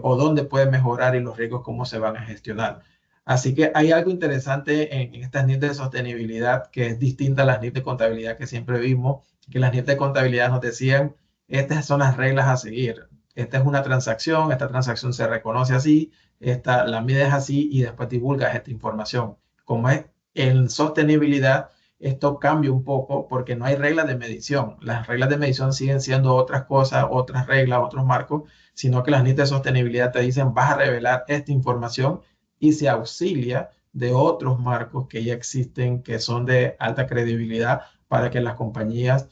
o dónde puede mejorar y los riesgos cómo se van a gestionar. Así que hay algo interesante en estas NIF de sostenibilidad que es distinta a las NIF de contabilidad que siempre vimos, que las NIF de contabilidad nos decían, estas son las reglas a seguir. Esta es una transacción, esta transacción se reconoce así, esta la mides así y después divulgas esta información. Como es en sostenibilidad, esto cambia un poco porque no hay reglas de medición. Las reglas de medición siguen siendo otras cosas, otras reglas, otros marcos, sino que las NIF de sostenibilidad te dicen, vas a revelar esta información y se auxilia de otros marcos que ya existen, que son de alta credibilidad para que las compañías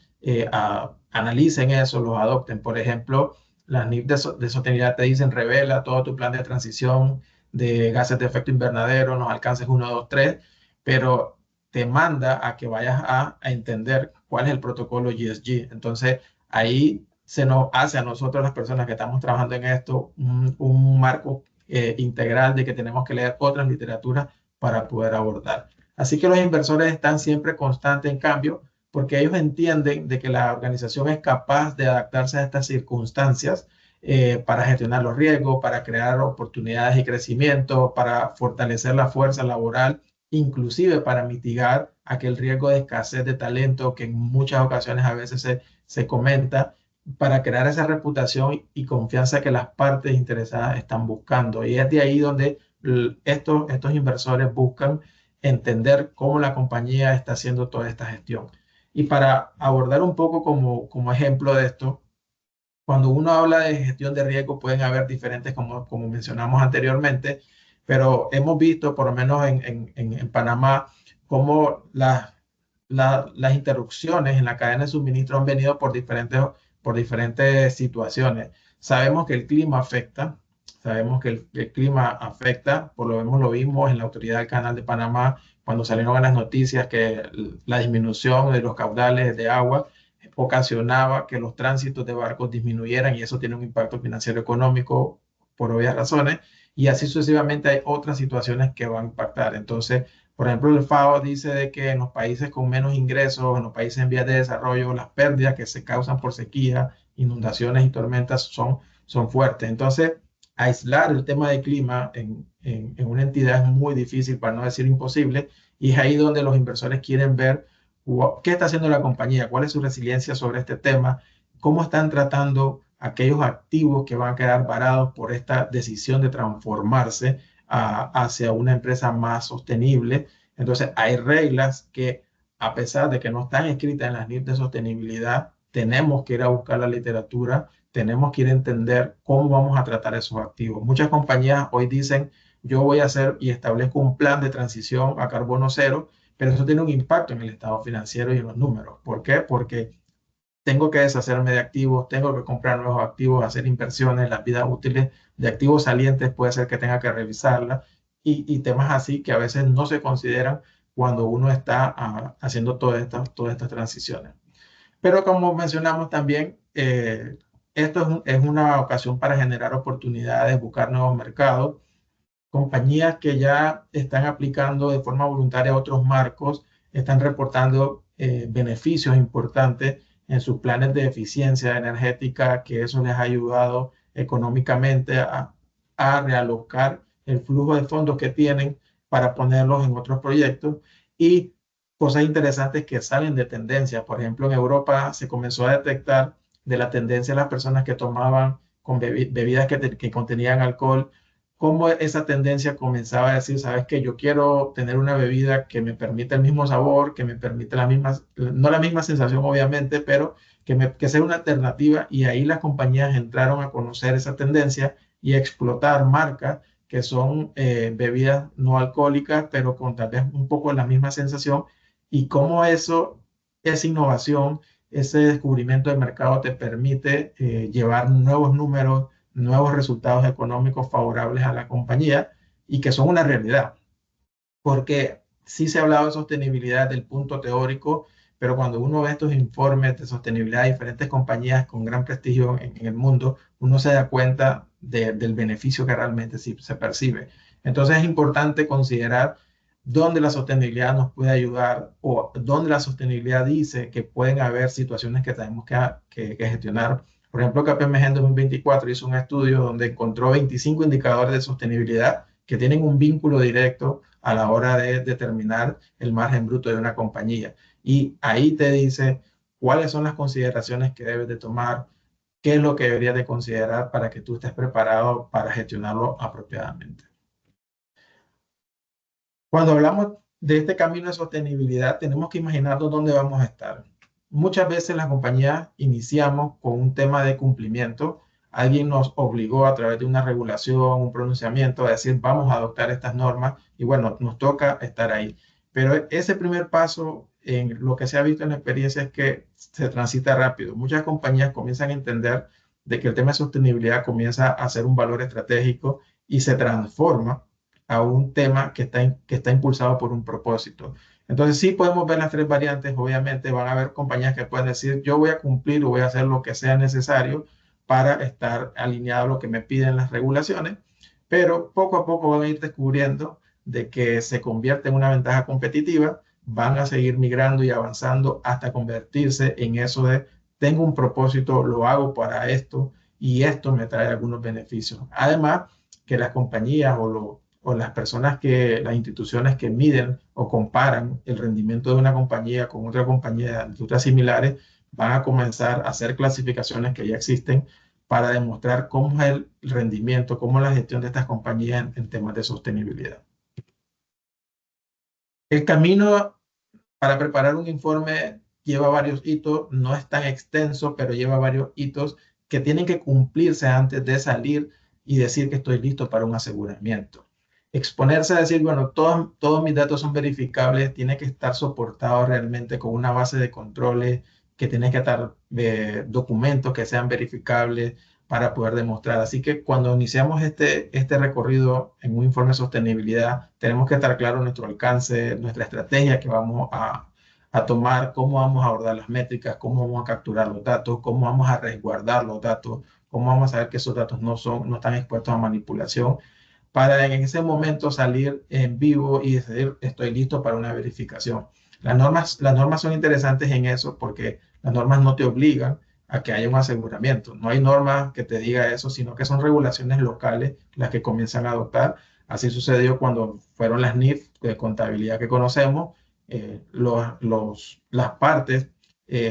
analicen eso, los adopten. Por ejemplo, las NIF de sostenibilidad te dicen, revela todo tu plan de transición de gases de efecto invernadero, los alcances 1, 2, 3, pero te manda a que vayas a entender cuál es el protocolo ESG. Entonces, ahí se nos hace a nosotros, las personas que estamos trabajando en esto, un marco integral de que tenemos que leer otras literaturas para poder abordar. Así que los inversores están siempre constantes en cambio, porque ellos entienden de que la organización es capaz de adaptarse a estas circunstancias para gestionar los riesgos, para crear oportunidades y crecimiento, para fortalecer la fuerza laboral, inclusive para mitigar aquel riesgo de escasez de talento que en muchas ocasiones a veces se comenta, para crear esa reputación y confianza que las partes interesadas están buscando. Y es de ahí donde estos inversores buscan entender cómo la compañía está haciendo toda esta gestión. Y para abordar un poco como ejemplo de esto, cuando uno habla de gestión de riesgo pueden haber diferentes, como mencionamos anteriormente, pero hemos visto, por lo menos en Panamá, cómo las interrupciones en la cadena de suministro han venido por diferentes situaciones. Sabemos que el clima afecta, sabemos que el clima afecta, por lo menos lo vimos en la Autoridad del Canal de Panamá, cuando salieron en las noticias que la disminución de los caudales de agua ocasionaba que los tránsitos de barcos disminuyeran y eso tiene un impacto financiero económico por obvias razones y así sucesivamente hay otras situaciones que van a impactar. Entonces, por ejemplo, el FAO dice de que en los países con menos ingresos, en los países en vías de desarrollo, las pérdidas que se causan por sequía, inundaciones y tormentas son fuertes. Entonces, aislar el tema del clima en una entidad es muy difícil, para no decir imposible, y es ahí donde los inversores quieren ver qué está haciendo la compañía, cuál es su resiliencia sobre este tema, cómo están tratando aquellos activos que van a quedar varados por esta decisión de transformarse hacia una empresa más sostenible. Entonces, hay reglas que, a pesar de que no están escritas en las NIF de sostenibilidad, tenemos que ir a buscar la literatura, tenemos que ir a entender cómo vamos a tratar esos activos. Muchas compañías hoy dicen, yo voy a hacer y establezco un plan de transición a carbono cero, pero eso tiene un impacto en el estado financiero y en los números. ¿Por qué? Porque tengo que deshacerme de activos, tengo que comprar nuevos activos, hacer inversiones, las vidas útiles de activos salientes puede ser que tenga que revisarlas y temas así que a veces no se consideran cuando uno está haciendo todas estas transiciones. Pero como mencionamos también, esto es una ocasión para generar oportunidades, buscar nuevos mercados, compañías que ya están aplicando de forma voluntaria otros marcos, están reportando beneficios importantes en sus planes de eficiencia energética, que eso les ha ayudado económicamente a realocar el flujo de fondos que tienen para ponerlos en otros proyectos y cosas interesantes que salen de tendencia. Por ejemplo, en Europa se comenzó a detectar de la tendencia de las personas que tomaban con bebidas que contenían alcohol cómo esa tendencia comenzaba a decir, sabes que yo quiero tener una bebida que me permita el mismo sabor, que me permita la misma, no la misma sensación obviamente, pero que sea una alternativa, y ahí las compañías entraron a conocer esa tendencia y a explotar marcas que son bebidas no alcohólicas, pero con tal vez un poco la misma sensación, y cómo eso, esa innovación, ese descubrimiento del mercado te permite llevar nuevos números, nuevos resultados económicos favorables a la compañía y que son una realidad. Porque sí se ha hablado de sostenibilidad del punto teórico, pero cuando uno ve estos informes de sostenibilidad de diferentes compañías con gran prestigio en el mundo, uno se da cuenta del beneficio que realmente sí se percibe. Entonces es importante considerar dónde la sostenibilidad nos puede ayudar, o dónde la sostenibilidad dice que pueden haber situaciones que tenemos que gestionar. Por ejemplo, KPMG en 2024 hizo un estudio donde encontró 25 indicadores de sostenibilidad que tienen un vínculo directo a la hora de determinar el margen bruto de una compañía. Y ahí te dice cuáles son las consideraciones que debes de tomar, qué es lo que deberías de considerar para que tú estés preparado para gestionarlo apropiadamente. Cuando hablamos de este camino de sostenibilidad, tenemos que imaginarnos dónde vamos a estar. Muchas veces las compañías iniciamos con un tema de cumplimiento. Alguien nos obligó a través de una regulación, un pronunciamiento, a decir vamos a adoptar estas normas, y bueno, nos toca estar ahí. Pero ese primer paso, en lo que se ha visto en la experiencia, es que se transita rápido. Muchas compañías comienzan a entender de que el tema de sostenibilidad comienza a ser un valor estratégico y se transforma a un tema que está impulsado por un propósito. Entonces sí podemos ver las tres variantes. Obviamente van a haber compañías que pueden decir, yo voy a cumplir o voy a hacer lo que sea necesario para estar alineado a lo que me piden las regulaciones, pero poco a poco van a ir descubriendo de que se convierte en una ventaja competitiva, van a seguir migrando y avanzando hasta convertirse en eso de, tengo un propósito, lo hago para esto y esto me trae algunos beneficios. Además, que las compañías o las personas las instituciones que miden o comparan el rendimiento de una compañía con otra compañía de otras similares, van a comenzar a hacer clasificaciones que ya existen para demostrar cómo es el rendimiento, cómo es la gestión de estas compañías en temas de sostenibilidad. El camino para preparar un informe lleva varios hitos, no es tan extenso, pero lleva varios hitos que tienen que cumplirse antes de salir y decir que estoy listo para un aseguramiento. Exponerse a decir, bueno, todos mis datos son verificables, tiene que estar soportado realmente con una base de controles, que tiene que estar documentos que sean verificables para poder demostrar. Así que cuando iniciamos este recorrido en un informe de sostenibilidad, tenemos que estar claro nuestro alcance, nuestra estrategia que vamos a tomar, cómo vamos a abordar las métricas, cómo vamos a capturar los datos, cómo vamos a resguardar los datos, cómo vamos a saber que esos datos no están expuestos a manipulación, para en ese momento salir en vivo y decir, estoy listo para una verificación. Las normas son interesantes en eso porque las normas no te obligan a que haya un aseguramiento. No hay norma que te diga eso, sino que son regulaciones locales las que comienzan a adoptar. Así sucedió cuando fueron las NIF de contabilidad que conocemos. Las partes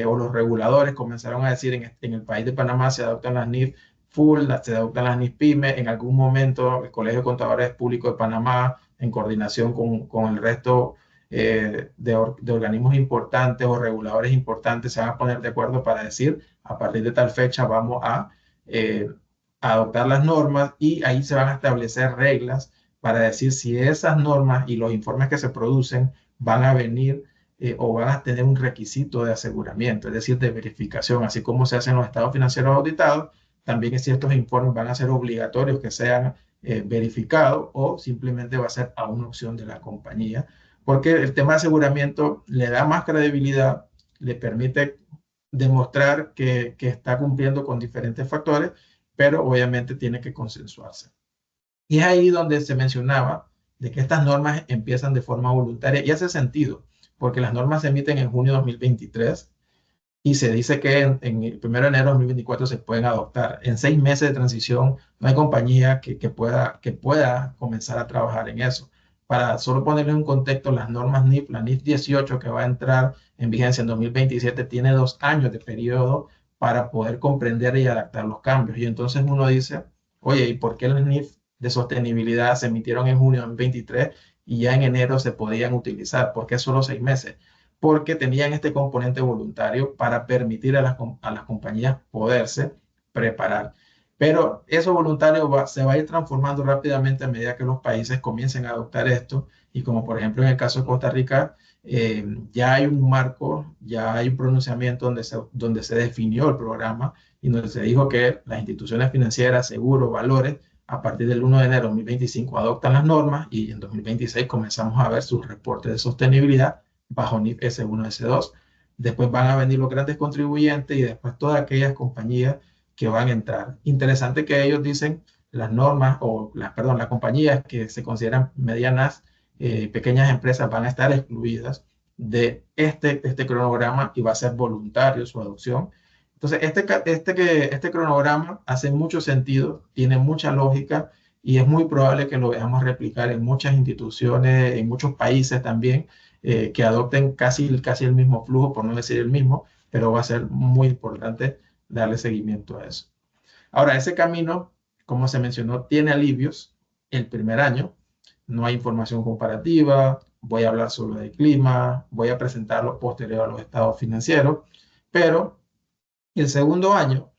o los reguladores comenzaron a decir en el país de Panamá se adoptan las NIF full, se adoptan las NIF-PYME. En algún momento el Colegio de Contadores Públicos de Panamá, en coordinación con el resto de organismos importantes o reguladores importantes, se van a poner de acuerdo para decir, a partir de tal fecha vamos a adoptar las normas, y ahí se van a establecer reglas para decir si esas normas y los informes que se producen van a venir o van a tener un requisito de aseguramiento, es decir, de verificación, así como se hacen los estados financieros auditados. También ciertos informes van a ser obligatorios que sean verificados, o simplemente va a ser a una opción de la compañía, porque el tema de aseguramiento le da más credibilidad, le permite demostrar que está cumpliendo con diferentes factores, pero obviamente tiene que consensuarse. Y es ahí donde se mencionaba de que estas normas empiezan de forma voluntaria, y hace sentido, porque las normas se emiten en junio de 2023 y se dice que en el 1 de enero de 2024 se pueden adoptar. En 6 meses de transición no hay compañía que pueda comenzar a trabajar en eso. Para solo ponerle un contexto, las normas NIF, la NIF 18 que va a entrar en vigencia en 2027, tiene 2 años de periodo para poder comprender y adaptar los cambios. Y entonces uno dice, oye, ¿y por qué las NIF de sostenibilidad se emitieron en junio de 2023 y ya en enero se podían utilizar. ¿Por qué solo 6 meses? Porque tenían este componente voluntario para permitir a las compañías poderse preparar. Pero eso voluntario se va a ir transformando rápidamente a medida que los países comiencen a adoptar esto. Y como por ejemplo en el caso de Costa Rica, ya hay un marco, ya hay un pronunciamiento donde se definió el programa y donde se dijo que las instituciones financieras, seguros, valores, a partir del 1 de enero de 2025 adoptan las normas y en 2026 comenzamos a ver sus reportes de sostenibilidad bajo NIF S1, S2. Después van a venir los grandes contribuyentes y después todas aquellas compañías que van a entrar. Interesante que ellos dicen las normas o perdón, las compañías que se consideran medianas, pequeñas empresas van a estar excluidas de este cronograma y va a ser voluntario su adopción. Entonces, este cronograma hace mucho sentido, tiene mucha lógica y es muy probable que lo veamos replicar en muchas instituciones, en muchos países también, que adopten casi el mismo flujo, por no decir el mismo, pero va a ser muy importante darle seguimiento a eso. Ahora, ese camino, como se mencionó, tiene alivios el primer año. No hay información comparativa, voy a hablar solo de clima, voy a presentarlo posterior a los estados financieros, pero el segundo año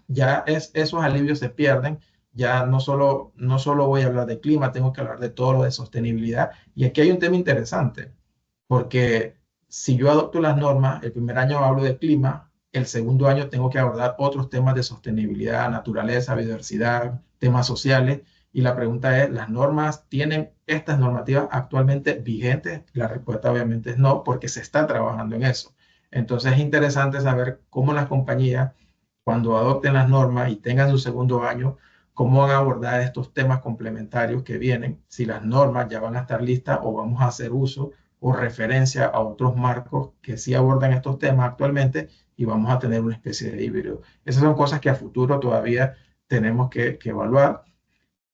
ya esos alivios se pierden. Ya no solo voy a hablar de clima, tengo que hablar de todo lo de sostenibilidad. Y aquí hay un tema interesante, porque si yo adopto las normas, el primer año hablo de clima, el segundo año tengo que abordar otros temas de sostenibilidad, naturaleza, biodiversidad, temas sociales. Y la pregunta es, ¿las normas tienen estas normativas actualmente vigentes? La respuesta obviamente es no, porque se está trabajando en eso. Entonces es interesante saber cómo las compañías, cuando adopten las normas y tengan su segundo año, cómo van a abordar estos temas complementarios que vienen, si las normas ya van a estar listas o vamos a hacer uso o referencia a otros marcos que sí abordan estos temas actualmente y vamos a tener una especie de híbrido. Esas son cosas que a futuro todavía tenemos que evaluar.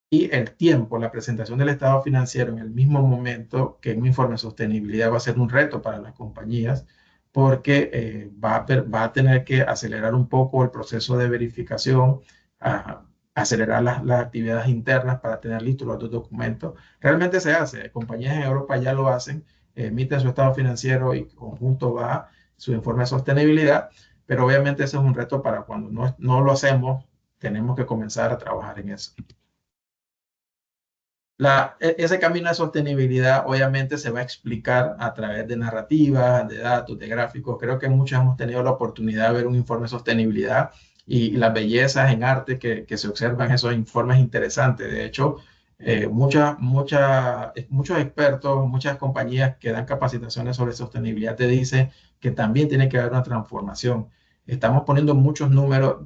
Y el tiempo, la presentación del estado financiero en el mismo momento que un informe de sostenibilidad va a ser un reto para las compañías porque va a tener que acelerar un poco el proceso de verificación, acelerar las actividades internas para tener listos los dos documentos. Realmente se hace, compañías en Europa ya lo hacen, emiten su estado financiero y conjunto va su informe de sostenibilidad, pero obviamente ese es un reto para cuando no lo hacemos, tenemos que comenzar a trabajar en eso. Ese camino de sostenibilidad obviamente se va a explicar a través de narrativas, de datos, de gráficos. Creo que muchos hemos tenido la oportunidad de ver un informe de sostenibilidad y las bellezas en arte que se observan en esos informes interesantes. De hecho, muchos expertos, muchas compañías que dan capacitaciones sobre sostenibilidad te dicen que también tiene que haber una transformación. Estamos poniendo muchos números,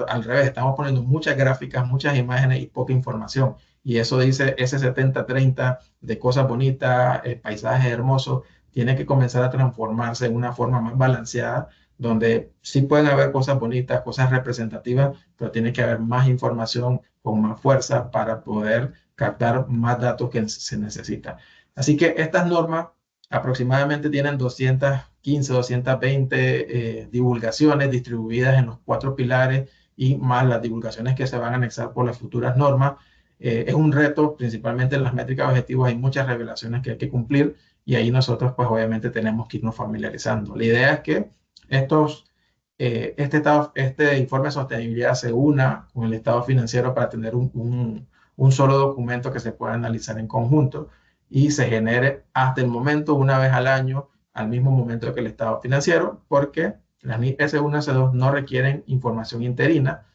al revés, estamos poniendo muchas gráficas, muchas imágenes y poca información. Y eso dice ese 70-30 de cosas bonitas, paisajes hermosos, tiene que comenzar a transformarse en una forma más balanceada, donde sí pueden haber cosas bonitas, cosas representativas, pero tiene que haber más información con más fuerza para poder captar más datos que se necesitan. Así que estas normas aproximadamente tienen 215, 220 divulgaciones distribuidas en los 4 pilares y más las divulgaciones que se van a anexar por las futuras normas. Es un reto, principalmente en las métricas objetivos hay muchas revelaciones que hay que cumplir y ahí nosotros pues obviamente tenemos que irnos familiarizando. La idea es que este informe de sostenibilidad se una con el estado financiero para tener un solo documento que se pueda analizar en conjunto y se genere hasta el momento una vez al año, al mismo momento que el estado financiero, porque las NIF S1 y S2 no requieren información interina,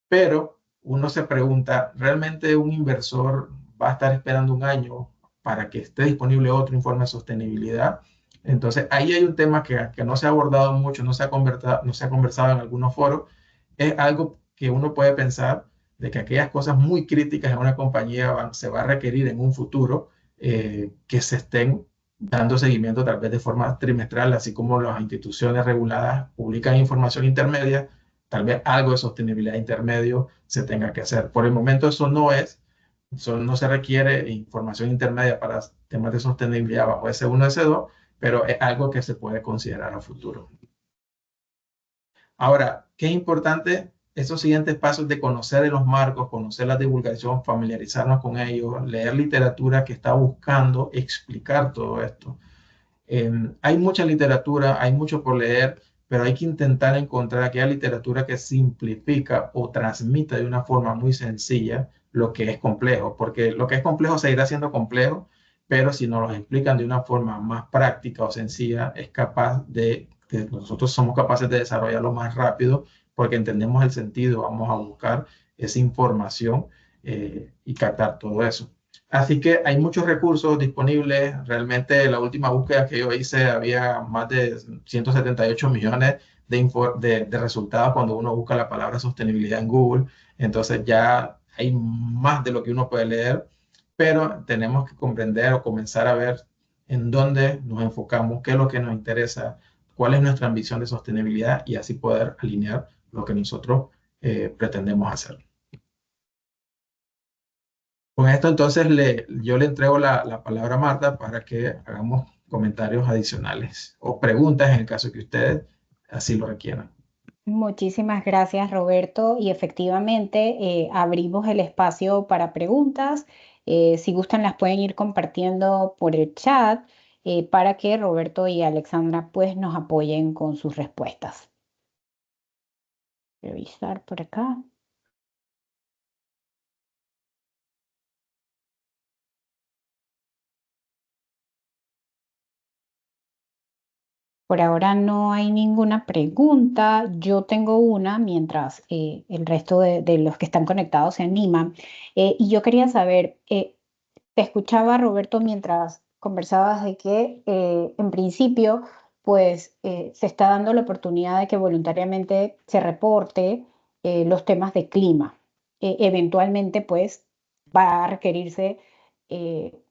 pero uno se pregunta, ¿realmente un inversor va a estar esperando un año para que esté disponible otro informe de sostenibilidad? Entonces, ahí hay un tema que no se ha abordado mucho, no se ha conversado en algunos foros. Es algo que uno puede pensar de que aquellas cosas muy críticas en una compañía se va a requerir en un futuro que se estén dando seguimiento tal vez de forma trimestral, así como las instituciones reguladas publican información intermedia, tal vez algo de sostenibilidad intermedio se tenga que hacer. Por el momento eso no se requiere información intermedia para temas de sostenibilidad bajo S1, S2, pero es algo que se puede considerar a futuro. Ahora, ¿qué es importante esos siguientes pasos de conocer los marcos, conocer la divulgación, familiarizarnos con ellos, leer literatura que está buscando explicar todo esto. Hay mucha literatura, hay mucho por leer, pero hay que intentar encontrar aquella literatura que simplifica o transmita de una forma muy sencilla lo que es complejo, porque lo que es complejo seguirá siendo complejo, pero si nos lo explican de una forma más práctica o sencilla, es capaz de, que nosotros somos capaces de desarrollarlo más rápido porque entendemos el sentido, vamos a buscar esa información y captar todo eso. Así que hay muchos recursos disponibles. Realmente la última búsqueda que yo hice había más de 178 millones de resultados cuando uno busca la palabra sostenibilidad en Google. Entonces ya hay más de lo que uno puede leer, pero tenemos que comprender o comenzar a ver en dónde nos enfocamos, qué es lo que nos interesa, cuál es nuestra ambición de sostenibilidad y así poder alinear lo que nosotros pretendemos hacer. Con esto entonces yo le entrego la palabra a Marta para que hagamos comentarios adicionales o preguntas en el caso que ustedes así lo requieran. Muchísimas gracias, Roberto. Y efectivamente, abrimos el espacio para preguntas. Si gustan, las pueden ir compartiendo por el chat para que Roberto y Alexandra pues nos apoyen con sus respuestas. Revisar por acá. Por ahora no hay ninguna pregunta. Yo tengo una mientras el resto de los que están conectados se animan. Y yo quería saber, te escuchaba, Roberto, mientras conversabas de que en principio, pues se está dando la oportunidad de que voluntariamente se reporte los temas de clima. Eventualmente, pues va a requerirse eh,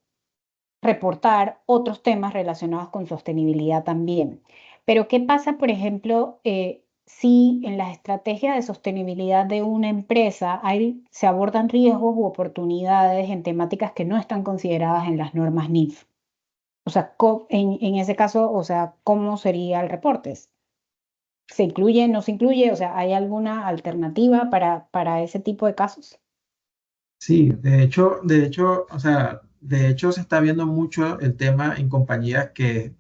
reportar otros temas relacionados con sostenibilidad también. Pero ¿qué pasa, por ejemplo, si en las estrategias de sostenibilidad de una empresa se abordan riesgos u oportunidades en temáticas que no están consideradas en las normas NIF? O sea, en ese caso, o sea, ¿cómo sería el reporte? ¿Se incluye, no se incluye? O sea, ¿hay alguna alternativa para ese tipo de casos? Sí, o sea, de hecho se está viendo mucho el tema en compañías que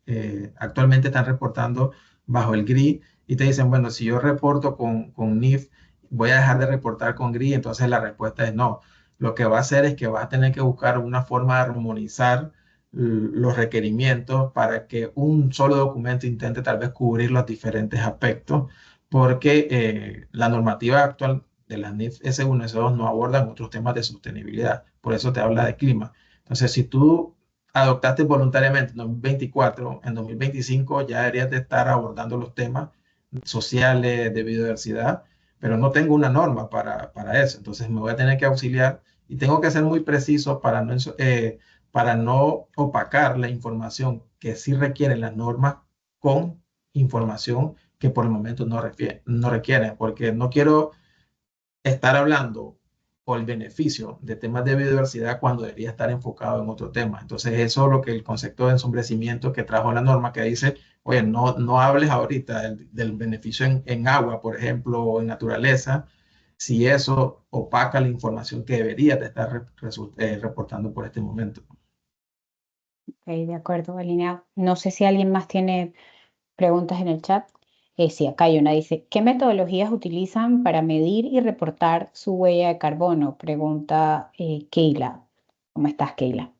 actualmente están reportando bajo el GRI y te dicen, bueno, si yo reporto con NIF, voy a dejar de reportar con GRI, entonces la respuesta es no. Lo que va a hacer es que va a tener que buscar una forma de armonizar los requerimientos para que un solo documento intente tal vez cubrir los diferentes aspectos, porque la normativa actual de las NIF S1 y S2 no abordan otros temas de sostenibilidad. Por eso te habla de clima. Entonces, si tú adoptaste voluntariamente en 2024, en 2025 ya deberías de estar abordando los temas sociales, de biodiversidad, pero no tengo una norma para eso. Entonces, me voy a tener que auxiliar y tengo que ser muy preciso para no opacar la información que sí requieren las normas con información que por el momento no requieren, porque no quiero estar hablando por el beneficio de temas de biodiversidad cuando debería estar enfocado en otro tema. Entonces, eso es lo que el concepto de ensombrecimiento que trajo la norma que dice, oye, no hables ahorita del beneficio en agua, por ejemplo, o en naturaleza, si eso opaca la información que debería de estar reportando por este momento. Ok, de acuerdo, alineado. No sé si alguien más tiene preguntas en el chat. Sí, acá hay una. Dice, ¿qué metodologías utilizan para medir y reportar su huella de carbono? Pregunta Keila. ¿Cómo estás, Keila?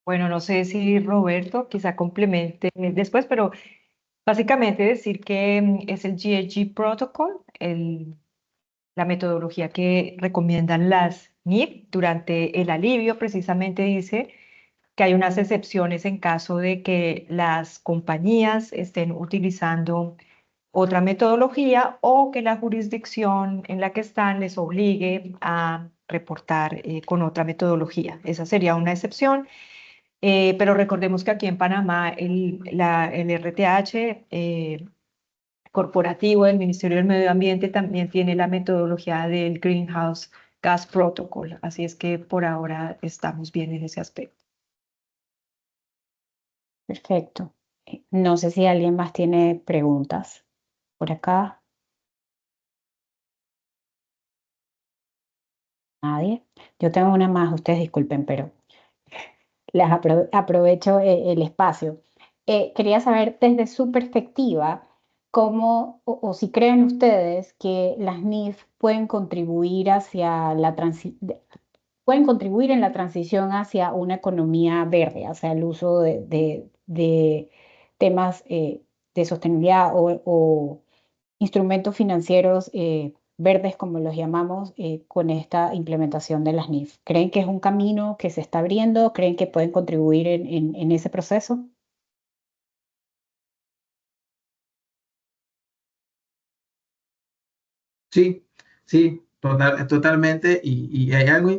Bueno, no sé si Roberto quizá complemente después, pero básicamente decir que es el GHG Protocol, la metodología que recomiendan las NIF durante el alivio, precisamente dice que hay unas excepciones en caso de que las compañías estén utilizando otra metodología o que la jurisdicción en la que están les obligue a reportar con otra metodología. Esa sería una excepción. Pero recordemos que aquí en Panamá el RTH corporativo del Ministerio del Medio Ambiente también tiene la metodología del Greenhouse Gas Protocol. Así es que por ahora estamos bien en ese aspecto. Perfecto. No sé si alguien más tiene preguntas por acá. Nadie. Yo tengo una más, ustedes disculpen, pero aprovecho el espacio. Quería saber desde su perspectiva cómo o si creen ustedes que las NIF pueden contribuir hacia pueden contribuir en la transición hacia una economía verde, hacia el uso de temas de sostenibilidad o instrumentos financieros verdes, como los llamamos, con esta implementación de las NIF. ¿Creen que es un camino que se está abriendo? ¿Creen que pueden contribuir en ese proceso? Sí, sí, totalmente. Y hay algo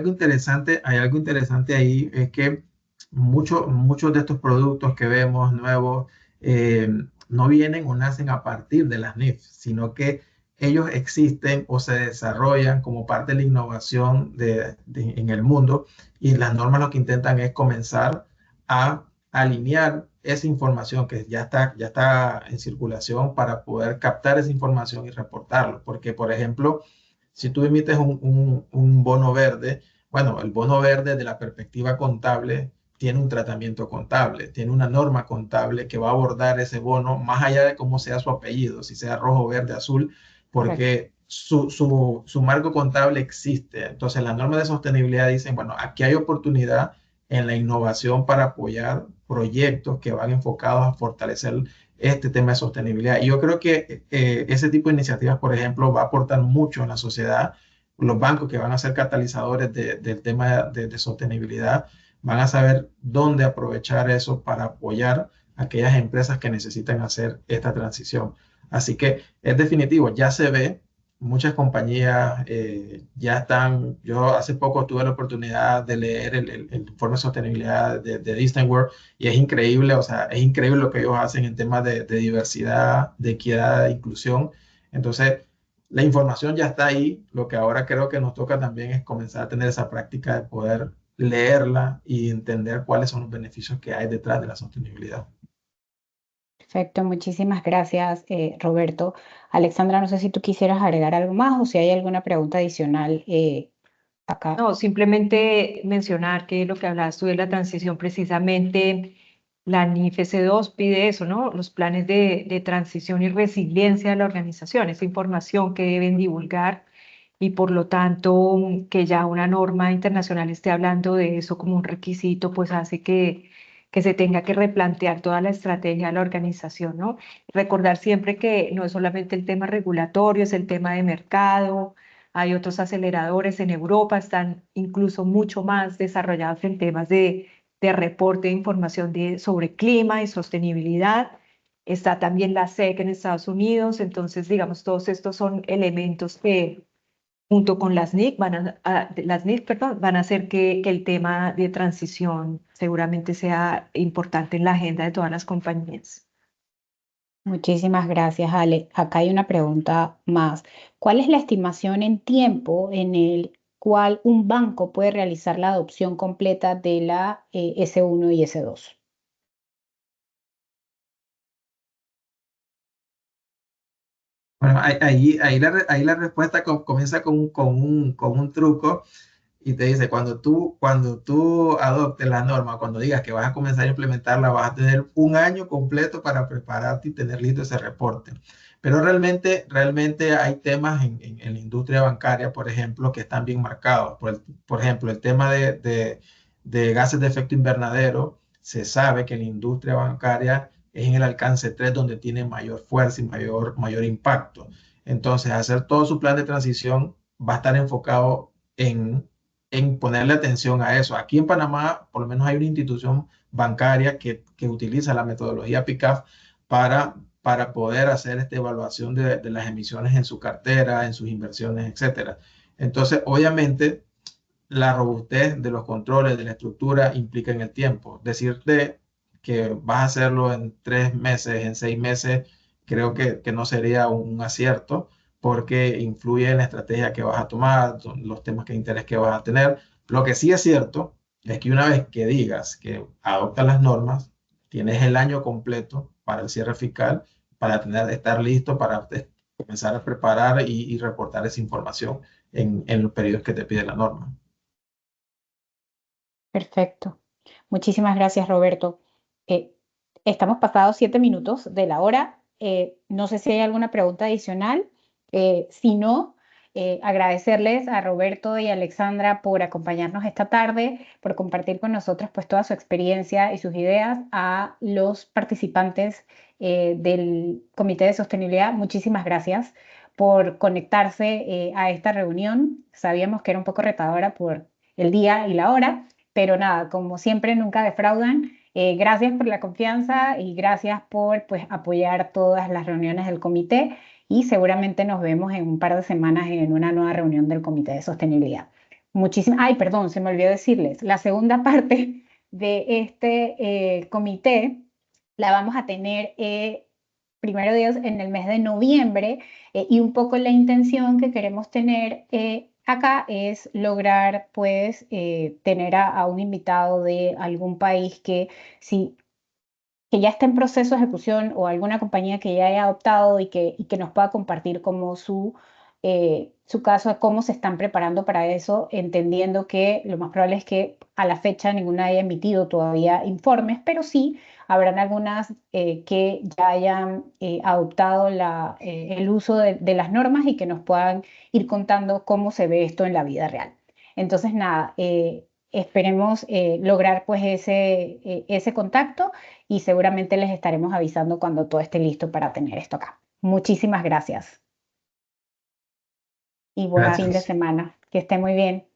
interesante ahí, es que muchos de estos productos que vemos nuevos eh, no vienen o nacen a partir de las NIF, sino que ellos existen o se desarrollan como parte de la innovación en el mundo, y las normas lo que intentan es comenzar a alinear esa información que ya está en circulación para poder captar esa información y reportarlo. Porque, por ejemplo, si tú emites un bono verde, bueno, el bono verde de la perspectiva contable tiene un tratamiento contable, tiene una norma contable que va a abordar ese bono más allá de cómo sea su apellido, si sea rojo, verde, azul, Correcto. porque su marco contable existe. Entonces, las normas de sostenibilidad dicen, bueno, aquí hay oportunidad en la innovación para apoyar proyectos que van enfocados a fortalecer este tema de sostenibilidad. Y yo creo que ese tipo de iniciativas, por ejemplo, va a aportar mucho en la sociedad. Los bancos que van a ser catalizadores del tema de sostenibilidad van a saber dónde aprovechar eso para apoyar a aquellas empresas que necesitan hacer esta transición. Así que es definitivo, ya se ve, muchas compañías ya están, yo hace poco tuve la oportunidad de leer el informe de sostenibilidad de Disney World, y es increíble, o sea, es increíble lo que ellos hacen en temas de diversidad, de equidad, de inclusión. Entonces, la información ya está ahí, lo que ahora creo que nos toca también es comenzar a tener esa práctica de poder leerla y entender cuáles son los beneficios que hay detrás de la sostenibilidad. Perfecto, muchísimas gracias, Roberto. Alexandra, no sé si tú quisieras agregar algo más o si hay alguna pregunta adicional acá. No, simplemente mencionar que lo que hablabas tú de la transición, precisamente la NIF-S2 pide eso, ¿no? Los planes de transición y resiliencia de la organización, esa información que deben divulgar, y por lo tanto que ya una norma internacional esté hablando de eso como un requisito, pues hace que se tenga que replantear toda la estrategia de la organización, ¿no? Recordar siempre que no es solamente el tema regulatorio, es el tema de mercado. Hay otros aceleradores en Europa, están incluso mucho más desarrollados en temas de reporte de información sobre clima y sostenibilidad. Está también la SEC en Estados Unidos. Entonces, digamos, todos estos son elementos que junto con las NIC las NIC, perdón, van a hacer que el tema de transición seguramente sea importante en la agenda de todas las compañías. Muchísimas gracias, Ale. Acá hay una pregunta más. ¿Cuál es la estimación en tiempo en el cual un banco puede realizar la adopción completa de la S1 y S2? Bueno, ahí la respuesta comienza con un truco, y te dice, cuando tú adoptes la norma, cuando digas que vas a comenzar a implementarla, vas a tener un año completo para prepararte y tener listo ese reporte. Pero realmente hay temas en la industria bancaria, por ejemplo, que están bien marcados. Por ejemplo, el tema de gases de efecto invernadero, se sabe que la industria bancaria es en el alcance 3 donde tiene mayor fuerza y mayor impacto. Entonces, hacer todo su plan de transición va a estar enfocado en ponerle atención a eso. Aquí en Panamá, por lo menos hay una institución bancaria que utiliza la metodología PICAF para poder hacer esta evaluación de las emisiones en su cartera, en sus inversiones, etcétera. Entonces, obviamente, la robustez de los controles, de la estructura, implica en el tiempo. Decirte que vas a hacerlo en 3 meses, en 6 meses, creo que no sería un acierto, porque influye en la estrategia que vas a tomar, los temas de interés que vas a tener. Lo que sí es cierto es que una vez que digas que adoptas las normas, tienes el año completo para el cierre fiscal, para estar listo para comenzar a preparar y reportar esa información en los periodos que te pide la norma. Perfecto. Muchísimas gracias, Roberto. Eh, Estamos pasados 7 minutos de la hora. No sé si hay alguna pregunta adicional. Si no, agradecerles a Roberto y a Alexandra por acompañarnos esta tarde, por compartir con nosotros pues toda su experiencia y sus ideas. A los participantes del Comité de Sostenibilidad, muchísimas gracias por conectarse a esta reunión. Sabíamos que era un poco retadora por el día y la hora, pero nada, como siempre, nunca defraudan. Gracias por la confianza y gracias por pues, apoyar todas las reuniones del comité y seguramente nos vemos en un par de semanas en una nueva reunión del Comité de Sostenibilidad. Muchísimas, ay, perdón, se me olvidó decirles, la segunda parte de este comité la vamos a tener primero Dios en el mes de noviembre y un poco la intención que queremos tener acá es lograr pues tener a un invitado de algún país que si que ya está en proceso de ejecución o alguna compañía que ya haya adoptado y que nos pueda compartir como su caso de cómo se están preparando para eso, entendiendo que lo más probable es que a la fecha ninguna haya emitido todavía informes, pero sí habrán algunas que ya hayan adoptado el uso de las normas y que nos puedan ir contando cómo se ve esto en la vida real. Entonces, nada, esperemos lograr pues ese contacto y seguramente les estaremos avisando cuando todo esté listo para tener esto acá. Muchísimas gracias y buen fin de Gracias. semana. Que esté muy bien.